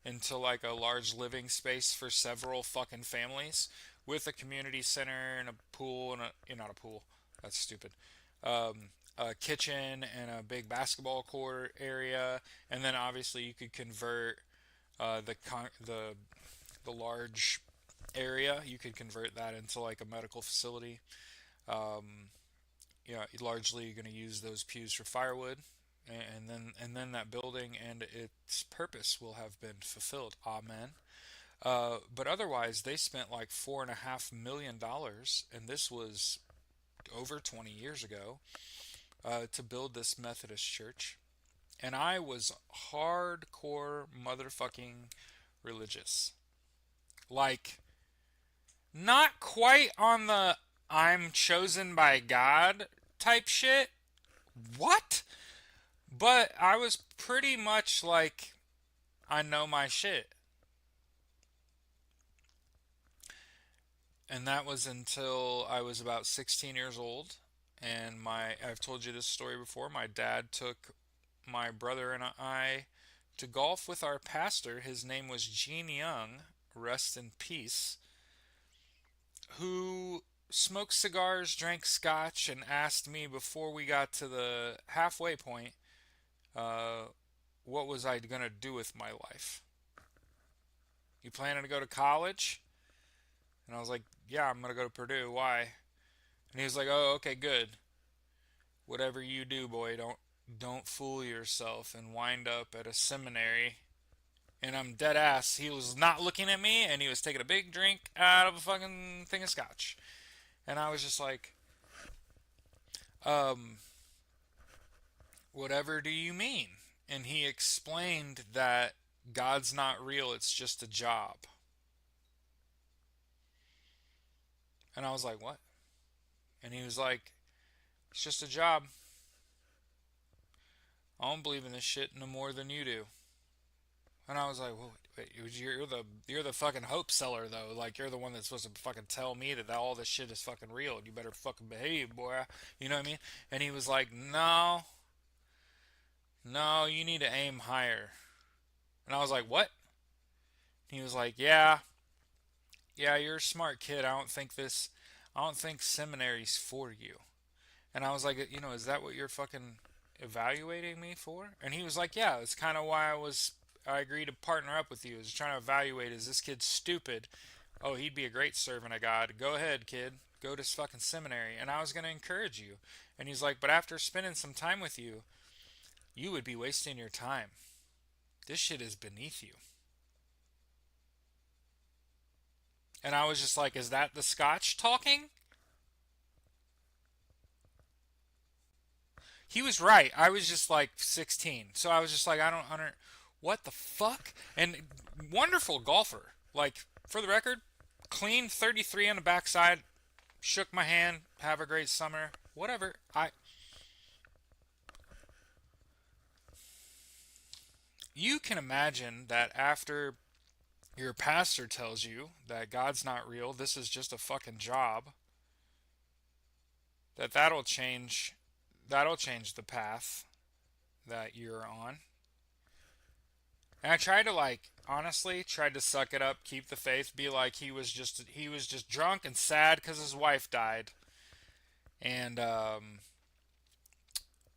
into like a large living space for several fucking families with a community center and a pool and not a pool. That's stupid. A kitchen and a big basketball court area, and then obviously you could convert the large area. You could convert that into like a medical facility. Um, Largely you're going to use those pews for firewood, and then that building and its purpose will have been fulfilled. Amen. But otherwise, they spent like $4.5 million, and this was over 20 years ago, to build this Methodist church. And I was hardcore motherfucking religious. Like, not quite on the I'm chosen by God type shit. What? But I was pretty much like, I know my shit. And that was until I was about 16 years old. And I've told you this story before. My dad took my brother and I to golf with our pastor. His name was Gene Young, rest in peace, who smoked cigars, drank scotch, and asked me before we got to the halfway point, uh, what was I going to do with my life? You planning to go to college? And I was like, yeah, I'm going to go to Purdue. Why? And he was like, oh, okay, good. Whatever you do, boy, don't fool yourself and wind up at a seminary. And I'm dead ass. He was not looking at me, and he was taking a big drink out of a fucking thing of scotch. And I was just like, um, whatever do you mean? And he explained that God's not real, it's just a job. And I was like, what? And he was like, it's just a job. I don't believe in this shit no more than you do. And I was like, well, wait, you're the fucking hope seller though. Like you're the one that's supposed to fucking tell me that all this shit is fucking real. You better fucking behave, boy. You know what I mean? And he was like, no, no, you need to aim higher. And I was like, what? He was like, yeah, yeah, you're a smart kid. I don't think seminary's for you. And I was like, is that what you're fucking evaluating me for? And he was like, yeah, that's kind of why I agreed to partner up with you. Is trying to evaluate, is this kid stupid? Oh, he'd be a great servant of God. Go ahead, kid. Go to fucking seminary. And I was going to encourage you. And he's like, but after spending some time with you, you would be wasting your time. This shit is beneath you. And I was just like, is that the Scotch talking? He was right. I was just like 16. So I was just like, I don't, what the fuck? And wonderful golfer. Like, for the record, clean 33 on the backside, shook my hand, have a great summer, whatever. You can imagine that after your pastor tells you that God's not real, this is just a fucking job, that'll change the path that you're on. And I tried to honestly tried to suck it up, keep the faith, be like he was just drunk and sad because his wife died, and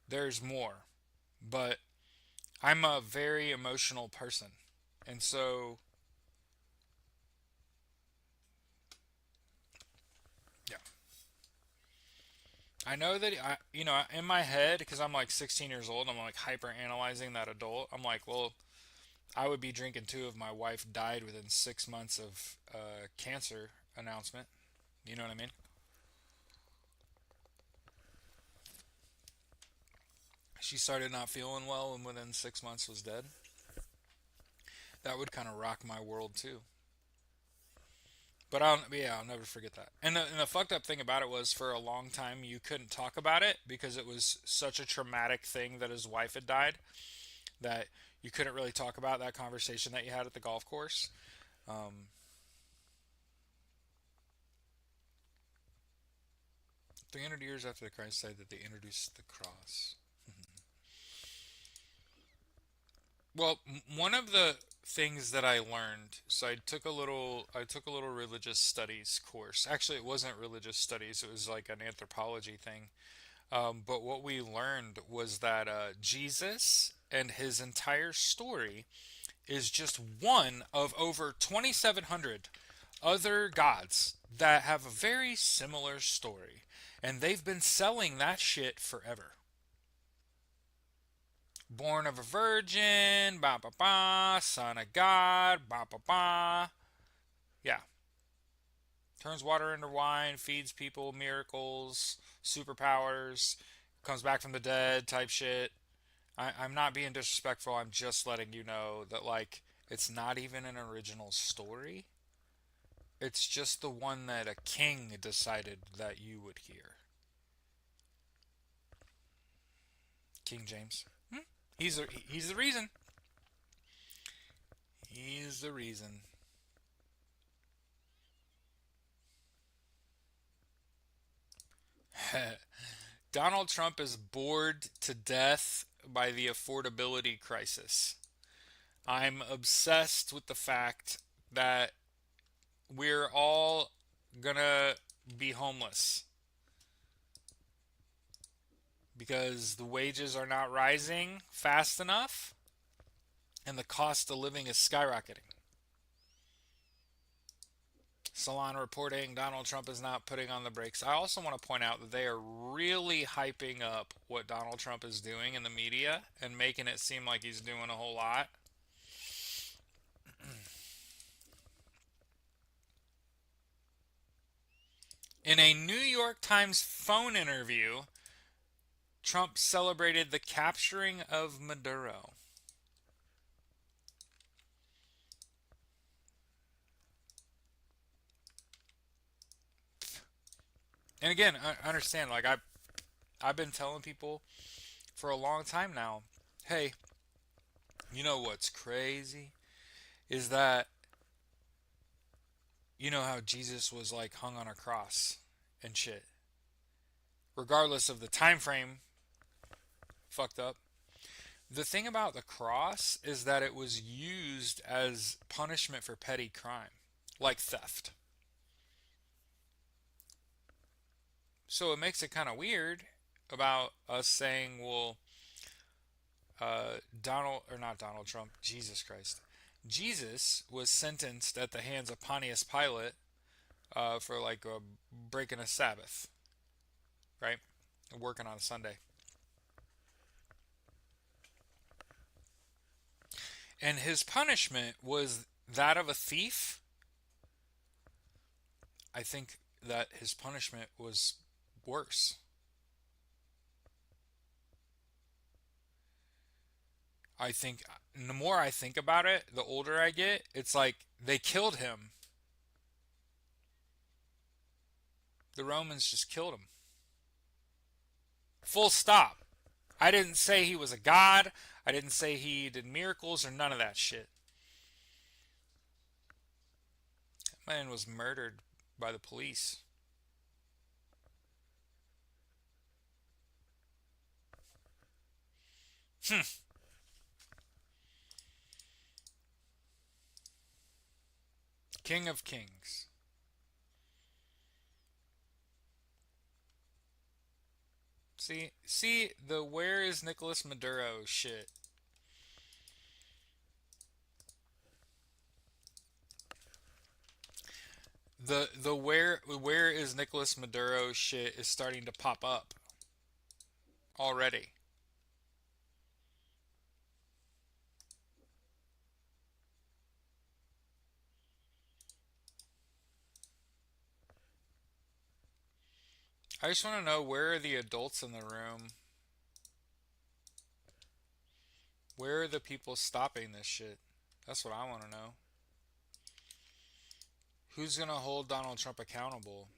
there's more. But I'm a very emotional person, and so yeah, I know that in my head because I'm like 16 years old, I'm like hyper analyzing that adult. I'm like, well, I would be drinking too if my wife died within 6 months of cancer announcement. You know what I mean? She started not feeling well and within 6 months was dead. That would kind of rock my world too. But I'll never forget that. And the fucked up thing about it was for a long time you couldn't talk about it because it was such a traumatic thing that his wife had died that you couldn't really talk about that conversation that you had at the golf course. Um, 300 years after the Christ died, that they introduced the cross. Well, one of the things that I learned, so I took a little religious studies course. Actually, it wasn't religious studies; it was like an anthropology thing. But what we learned was that Jesus and his entire story is just one of over 2,700 other gods that have a very similar story, and they've been selling that shit forever. Born of a virgin, ba ba ba, son of God, ba ba ba. Yeah. Turns water into wine, feeds people, miracles, superpowers. comes back from the dead type shit. I'm not being disrespectful. I'm just letting you know that, like, it's not even an original story. It's just the one that a king decided that you would hear. King James. He's the reason. He's the reason. Donald Trump is bored to death by the affordability crisis. I'm obsessed with the fact that we're all gonna be homeless because the wages are not rising fast enough and the cost of living is skyrocketing. Salon reporting Donald Trump is not putting on the brakes. I also want to point out that they are really hyping up what Donald Trump is doing in the media and making it seem like he's doing a whole lot. In a New York Times phone interview, Trump celebrated the capturing of Maduro. And again, I understand, like, I've been telling people for a long time now, hey, you know what's crazy is that you know how Jesus was like hung on a cross and shit. Regardless of the time frame, fucked up. The thing about the cross is that it was used as punishment for petty crime, like theft. So it makes it kind of weird about us saying, well, Donald, or not Donald Trump, Jesus Christ. Jesus was sentenced at the hands of Pontius Pilate for like breaking a Sabbath, right? Working on a Sunday. And his punishment was that of a thief. I think that his punishment was worse. I think the more I think about it, the older I get, it's like they killed him. The Romans just killed him. Full stop. I didn't say he was a god. I didn't say he did miracles or none of that shit. That man was murdered by the police. King of Kings. See the where is Nicolas Maduro shit. The where is Nicolas Maduro shit is starting to pop up already. I just want to know, where are the adults in the room? Where are the people stopping this shit? That's what I want to know. Who's gonna hold Donald Trump accountable?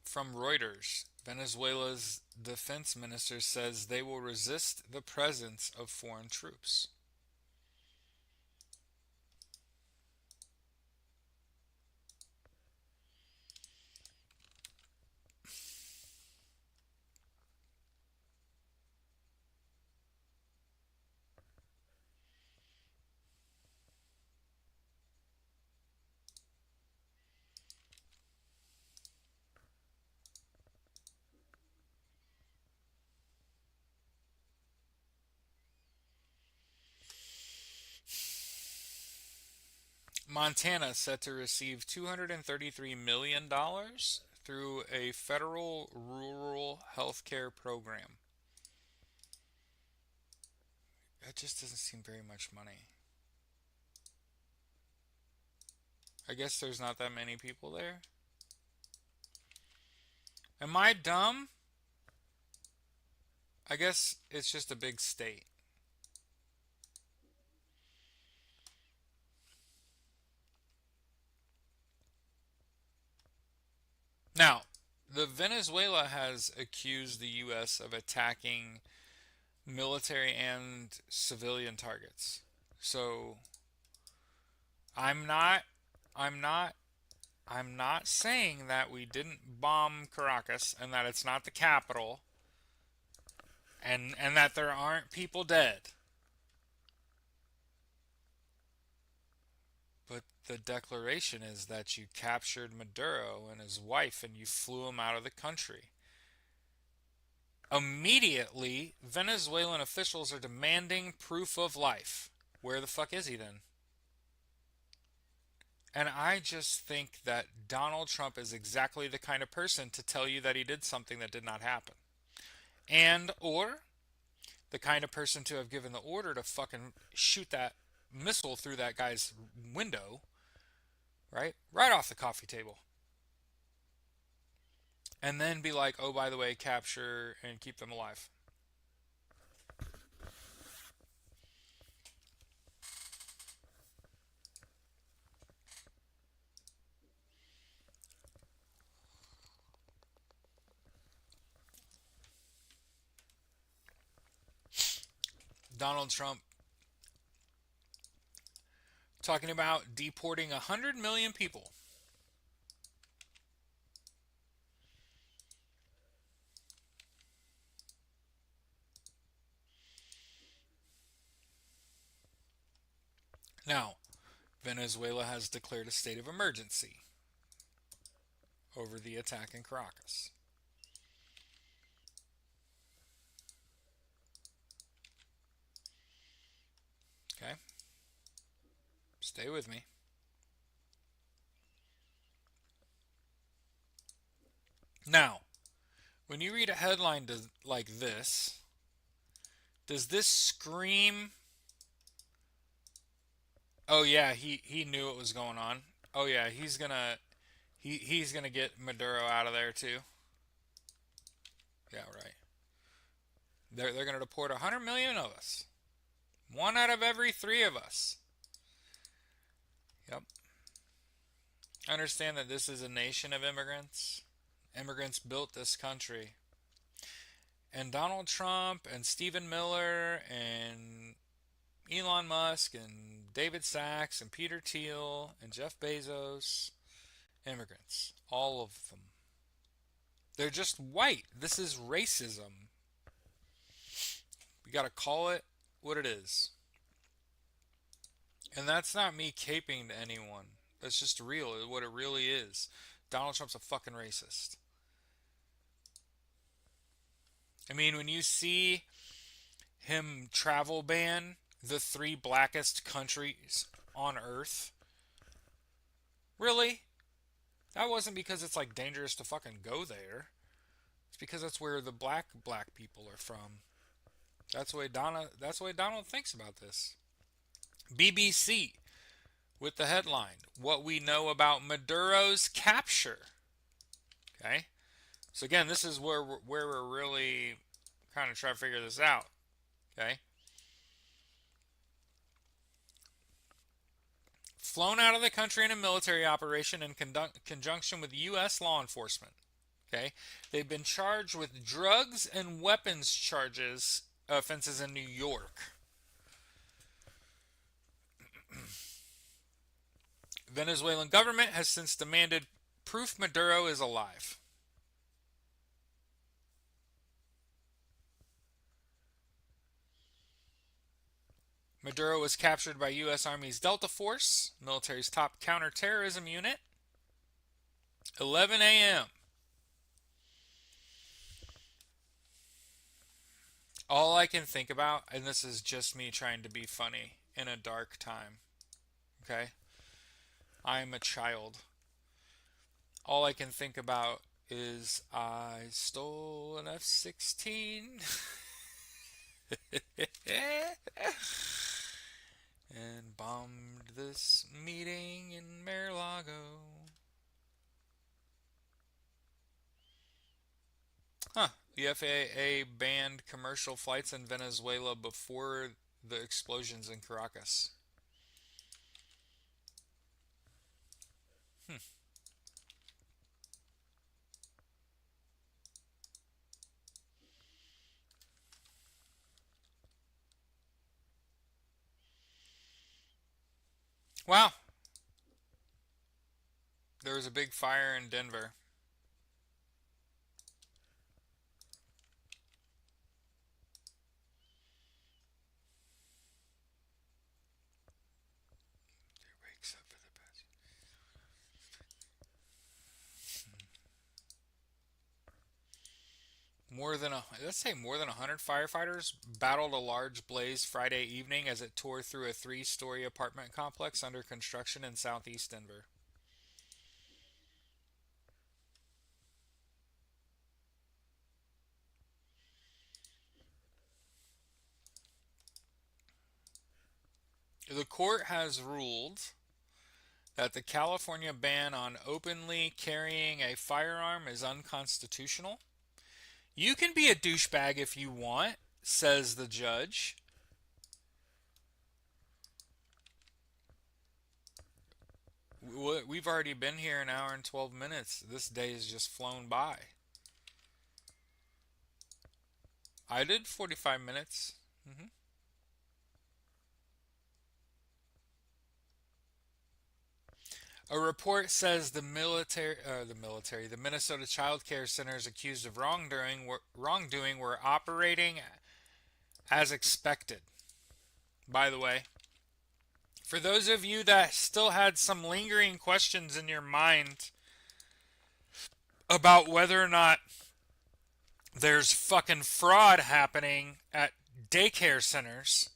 From Reuters, Venezuela's defense minister says they will resist the presence of foreign troops. Montana set to receive $233 million through a federal rural health care program. That just doesn't seem very much money. I guess there's not that many people there. Am I dumb? I guess it's just a big state. Now, the Venezuela has accused the U.S. of attacking military and civilian targets. So I'm not, I'm not, I'm not saying that we didn't bomb Caracas and that it's not the capital and that there aren't people dead. But the declaration is that you captured Maduro and his wife and you flew him out of the country. Immediately, Venezuelan officials are demanding proof of life. Where the fuck is he then? And I just think that Donald Trump is exactly the kind of person to tell you that he did something that did not happen. And, or the kind of person to have given the order to fucking shoot that missile through that guy's window, right? Right off the coffee table. And then be like, oh, by the way, capture and keep them alive. Donald Trump talking about deporting 100 million people. Now, Venezuela has declared a state of emergency over the attack in Caracas. Okay? Stay with me. Now, when you read a headline like this, does this scream, oh yeah, he knew what was going on? Oh yeah, he's gonna get Maduro out of there too. Yeah, right. They're gonna deport 100 million of us. One out of every three of us. Yep. Understand that this is a nation of immigrants. Immigrants built this country. And Donald Trump and Stephen Miller and Elon Musk and David Sachs and Peter Thiel and Jeff Bezos, immigrants. All of them. They're just white. This is racism. We gotta call it what it is. And that's not me caping to anyone. That's just real, what it really is. Donald Trump's a fucking racist. I mean, when you see him travel ban the three blackest countries on earth, really? That wasn't because it's like dangerous to fucking go there. It's because that's where the black people are from. That's the way Donald thinks about this. BBC with the headline, "What We Know About Maduro's Capture." Okay? So again, this is where we're really kind of trying to figure this out. Okay? Flown out of the country in a military operation in conjunction with U.S. law enforcement. Okay? They've been charged with drugs and weapons charges offenses in New York. Venezuelan government has since demanded proof Maduro is alive. Maduro was captured by U.S. Army's Delta Force, military's top counterterrorism unit, 11 a.m. All I can think about, and this is just me trying to be funny in a dark time, okay? I'm a child. All I can think about is I stole an F-16 and bombed this meeting in Mar-a-Lago. Huh. The FAA banned commercial flights in Venezuela before the explosions in Caracas. Hmm. Wow. There was a big fire in Denver. Wakes up for the best. Let's say more than 100 firefighters battled a large blaze Friday evening as it tore through a three-story apartment complex under construction in southeast Denver. The court has ruled that the California ban on openly carrying a firearm is unconstitutional. You can be a douchebag if you want, says the judge. We've already been here an hour and 12 minutes. This day has just flown by. I did 45 minutes. Hmm. A report says the Minnesota Child Care Centers accused of wrongdoing were operating as expected. By the way, for those of you that still had some lingering questions in your mind about whether or not there's fucking fraud happening at daycare centers,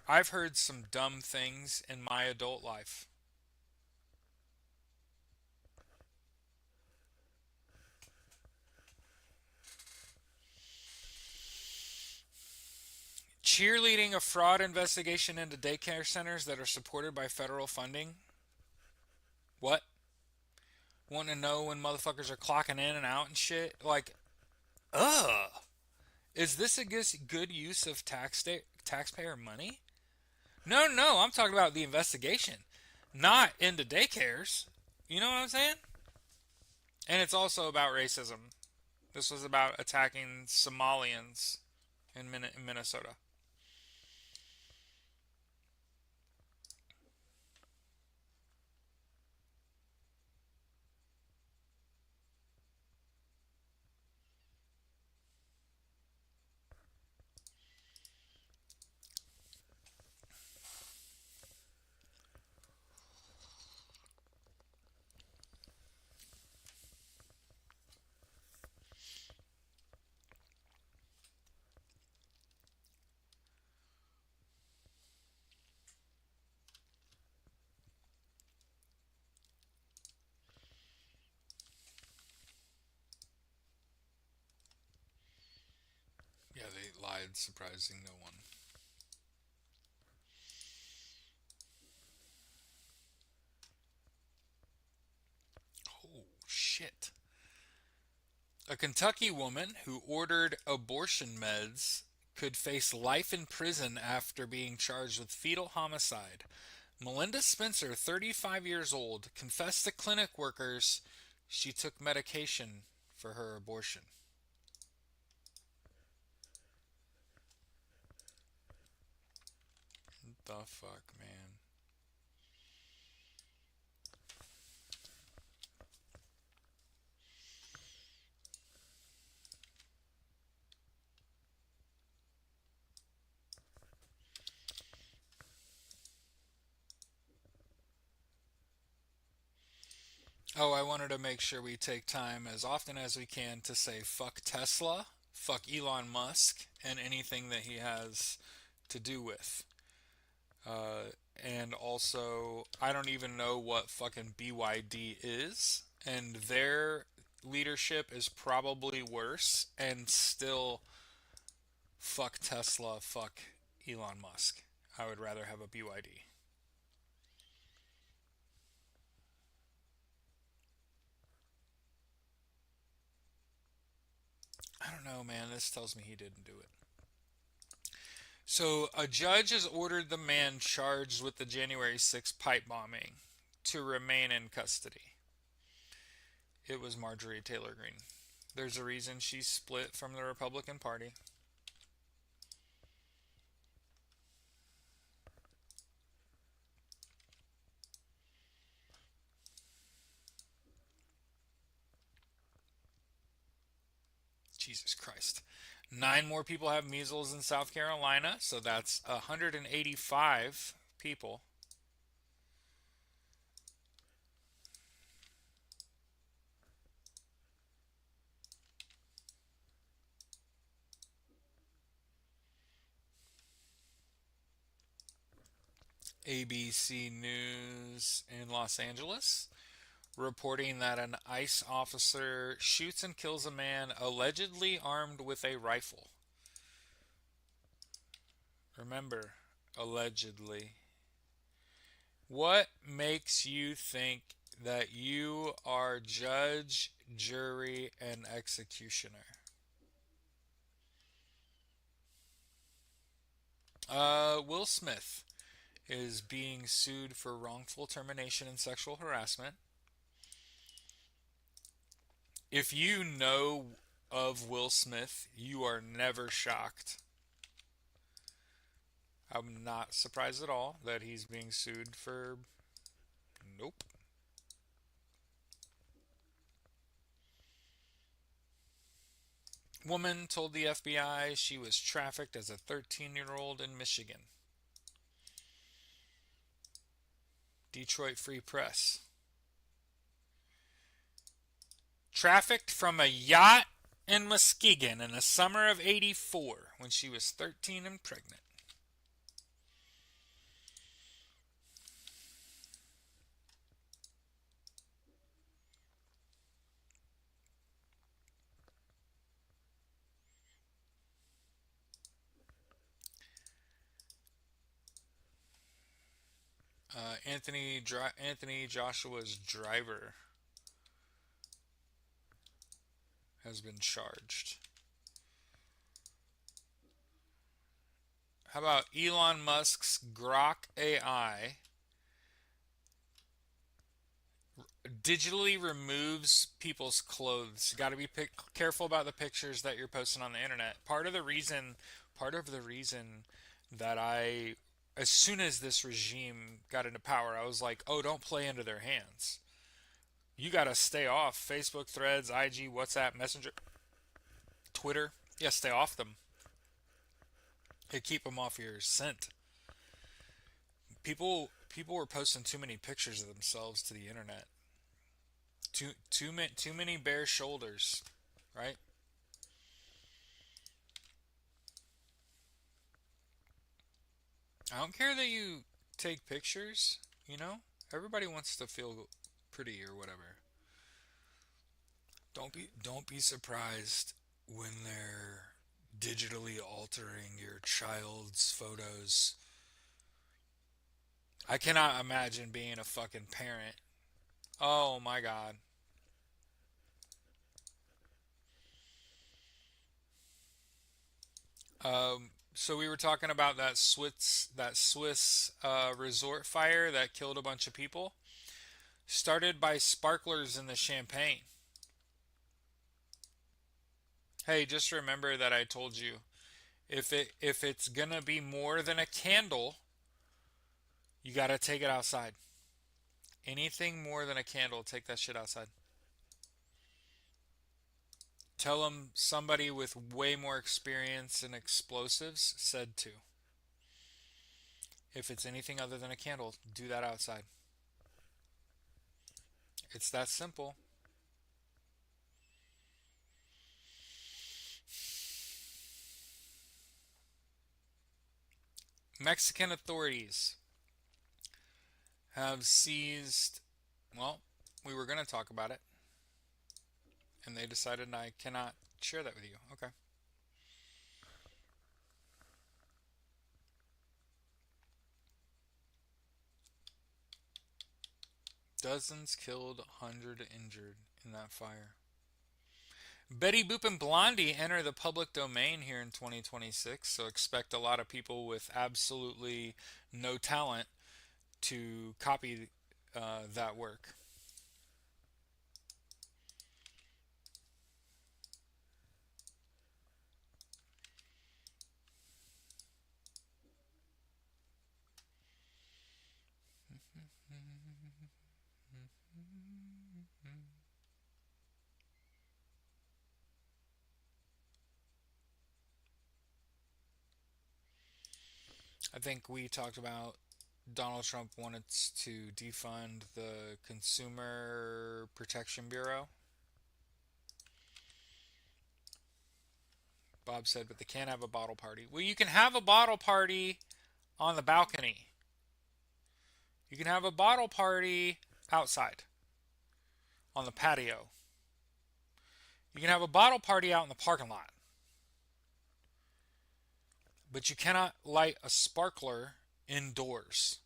I've heard some dumb things in my adult life. Cheerleading a fraud investigation into daycare centers that are supported by federal funding? What? Want to know when motherfuckers are clocking in and out and shit? Like, ugh. Is this a good use of taxpayer money? No, no, I'm talking about the investigation, not into daycares. You know what I'm saying? And it's also about racism. This was about attacking Somalians in Minnesota. Yeah, they lied, surprising no one. Oh, shit. A Kentucky woman who ordered abortion meds could face life in prison after being charged with fetal homicide. Melinda Spencer, 35 years old, confessed to clinic workers she took medication for her abortion. What the fuck, man? Oh, I wanted to make sure we take time as often as we can to say fuck Tesla, fuck Elon Musk, and anything that he has to do with. Uh, and also, I don't even know what fucking BYD is, and their leadership is probably worse, and still fuck Tesla, fuck Elon Musk. I would rather have a BYD. I don't know, man. This tells me he didn't do it. So, a judge has ordered the man charged with the January 6th pipe bombing to remain in custody. It was Marjorie Taylor Greene. There's a reason she split from the Republican Party. Jesus Christ. 9 more people have measles in South Carolina, so that's 185 people. ABC News in Los Angeles reporting that an ICE officer shoots and kills a man allegedly armed with a rifle. Remember, allegedly. What makes you think that you are judge, jury, and executioner? Will Smith is being sued for wrongful termination and sexual harassment. If you know of Will Smith, you are never shocked. I'm not surprised at all that he's being sued for. Nope. Woman told the FBI she was trafficked as a 13-year-old in Michigan. Detroit Free Press. Trafficked from a yacht in Muskegon in the summer of '84 when she was 13 and pregnant. Anthony Joshua's driver has been charged. How about Elon Musk's Grok AI digitally removes people's clothes? You got to be careful about the pictures that you're posting on the internet. Part of the reason that as soon as this regime got into power, I was like, oh, don't play into their hands. You got to stay off Facebook, Threads, IG, WhatsApp, Messenger, Twitter. Yeah, stay off them. Hey, keep them off your scent. People were posting too many pictures of themselves to the internet. Too many bare shoulders, right? I don't care that you take pictures, you know? Everybody wants to feel pretty or whatever. Don't be surprised when they're digitally altering your child's photos. I cannot imagine being a fucking parent. Oh my god. So we were talking about that Swiss resort fire that killed a bunch of people. Started by sparklers in the champagne. Hey, just remember that I told you if it's gonna be more than a candle, you gotta take it outside. Anything more than a candle, take that shit outside. Tell them somebody with way more experience in explosives said to. If it's anything other than a candle, do that outside. It's that simple. Mexican authorities have seized. Well, we were going to talk about it, and they decided I cannot share that with you. Okay. Dozens killed, 100 injured in that fire. Betty Boop and Blondie enter the public domain here in 2026, so expect a lot of people with absolutely no talent to copy that work. I think we talked about Donald Trump wanted to defund the Consumer Protection Bureau. Bob said, but they can't have a bottle party. Well, you can have a bottle party on the balcony. You can have a bottle party outside on the patio. You can have a bottle party out in the parking lot. But you cannot light a sparkler indoors.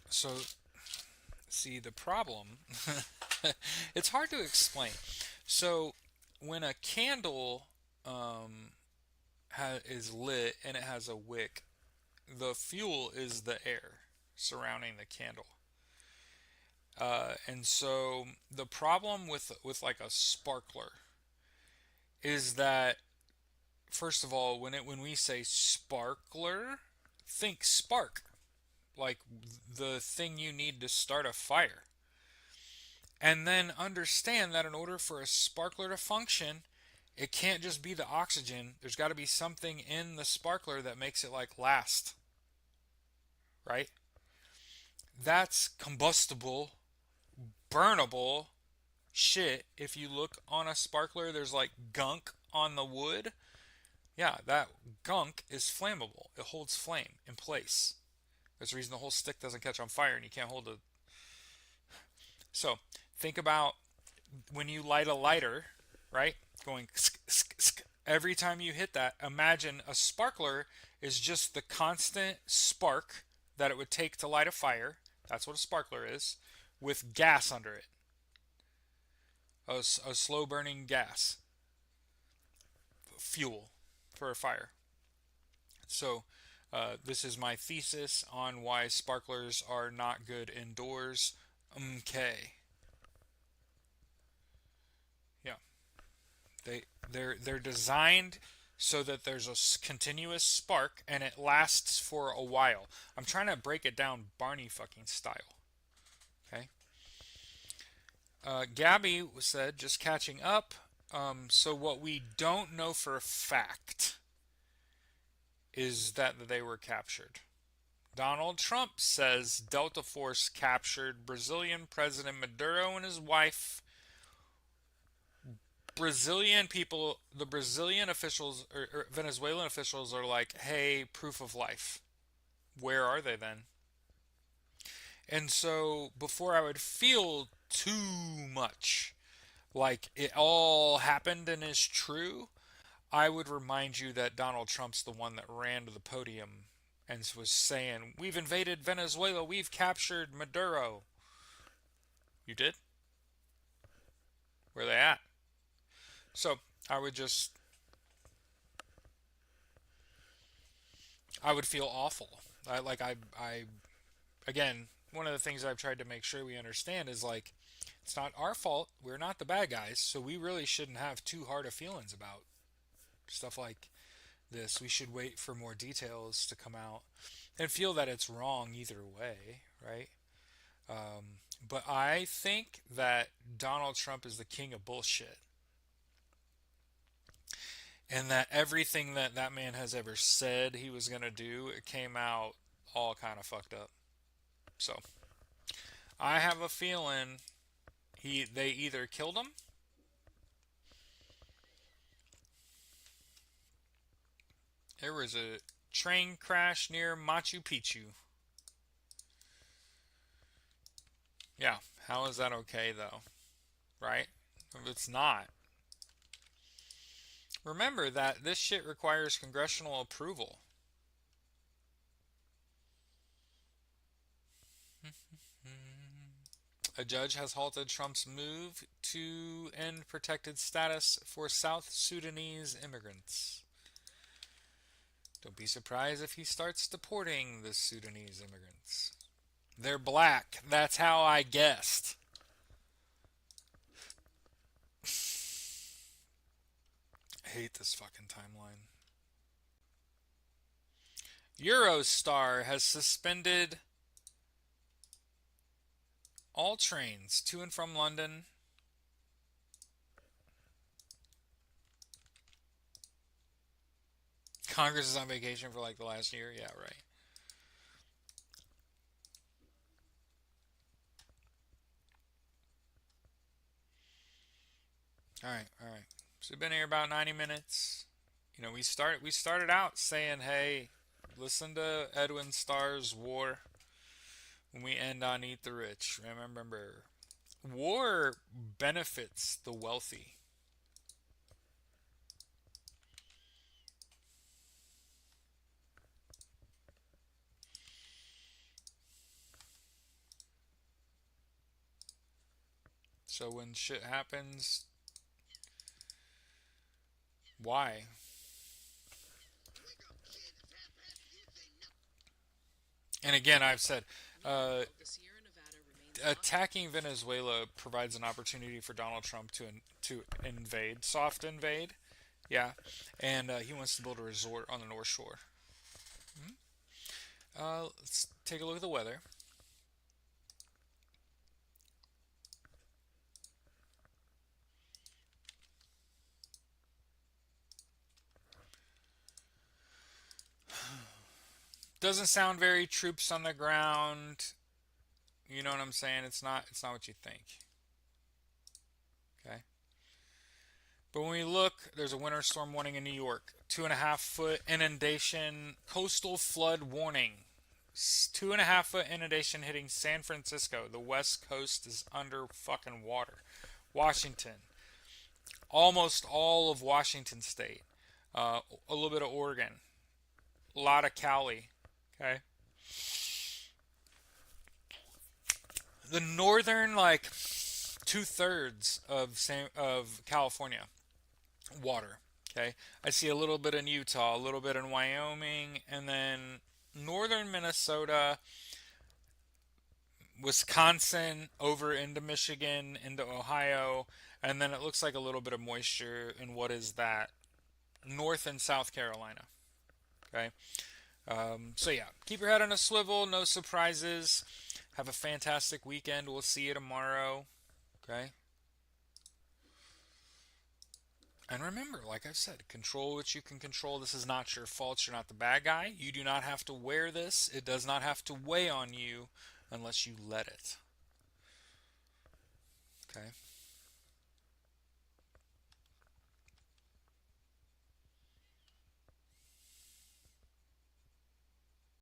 So, see, the problem, it's hard to explain. So, when a candle is lit and it has a wick, the fuel is the air surrounding the candle. And so the problem with like a sparkler is that, first of all, when we say sparkler, think spark, like the thing you need to start a fire. And then understand that in order for a sparkler to function, it can't just be the oxygen. There's got to be something in the sparkler that makes it like last, right? That's combustible, burnable shit. If you look on a sparkler, there's like gunk on the wood. Yeah, that gunk is flammable. It holds flame in place. That's the reason the whole stick doesn't catch on fire and you can't hold it. So think about when you light a lighter, right? Going every time you hit that, imagine a sparkler is just the constant spark that it would take to light a fire. That's what a sparkler is, with gas under it. A slow burning gas. Fuel for a fire. So, this is my thesis on why sparklers are not good indoors. Okay. Yeah. They're designed so that there's a continuous spark and it lasts for a while. I'm trying to break it down Barney fucking style. Okay. Gabby said, just catching up. So what we don't know for a fact is that they were captured. Donald Trump says Delta Force captured Brazilian President Maduro and his wife. Brazilian people, the Brazilian officials or Venezuelan officials are like, hey, proof of life. Where are they then? And so before I would feel too much like it all happened and is true, I would remind you that Donald Trump's the one that ran to the podium and was saying, we've invaded Venezuela, we've captured Maduro. You did? Where are they at? So I would just, I would feel awful. Again, one of the things I've tried to make sure we understand is like, it's not our fault. We're not the bad guys, so we really shouldn't have too hard of feelings about stuff like this. We should wait for more details to come out and feel that it's wrong either way, right? But I think that Donald Trump is the king of bullshit. And that everything that that man has ever said he was going to do, it came out all kind of fucked up. So, I have a feeling they either killed him. There was a train crash near Machu Picchu. Yeah, how is that okay though? Right? If it's not. Remember that this shit requires congressional approval. A judge has halted Trump's move to end protected status for South Sudanese immigrants. Don't be surprised if he starts deporting the Sudanese immigrants. They're black. That's how I guessed. I hate this fucking timeline. Eurostar has suspended all trains to and from London. Congress is on vacation for like the last year. Yeah, right. All right, all right. So we've been here about 90 minutes. You know, we started out saying, "Hey, listen to Edwin Starr's War." When we end on Eat the Rich, remember, war benefits the wealthy. So when shit happens, why? And again, I've said, uh, attacking Venezuela provides an opportunity for Donald Trump to invade, soft invade, yeah, and he wants to build a resort on the North Shore. Let's take a look at the weather. Doesn't sound very troops on the ground. You know what I'm saying? It's not. It's not what you think. Okay. But when we look, there's a winter storm warning in New York. 2.5 foot inundation, coastal flood warning. 2.5 foot inundation hitting San Francisco. The west coast is under fucking water. Washington, almost all of Washington State. A little bit of Oregon. A lot of Cali. Okay. The northern, like, 2/3 of California, water. Okay. I see a little bit in Utah, a little bit in Wyoming, and then northern Minnesota, Wisconsin, over into Michigan, into Ohio, and then it looks like a little bit of moisture in what is that? North and South Carolina. Okay. So yeah, keep your head on a swivel. No surprises. Have a fantastic weekend. We'll see you tomorrow. Okay. And remember, like I've said, control what you can control. This is not your fault. You're not the bad guy. You do not have to wear this. It does not have to weigh on you unless you let it. Okay.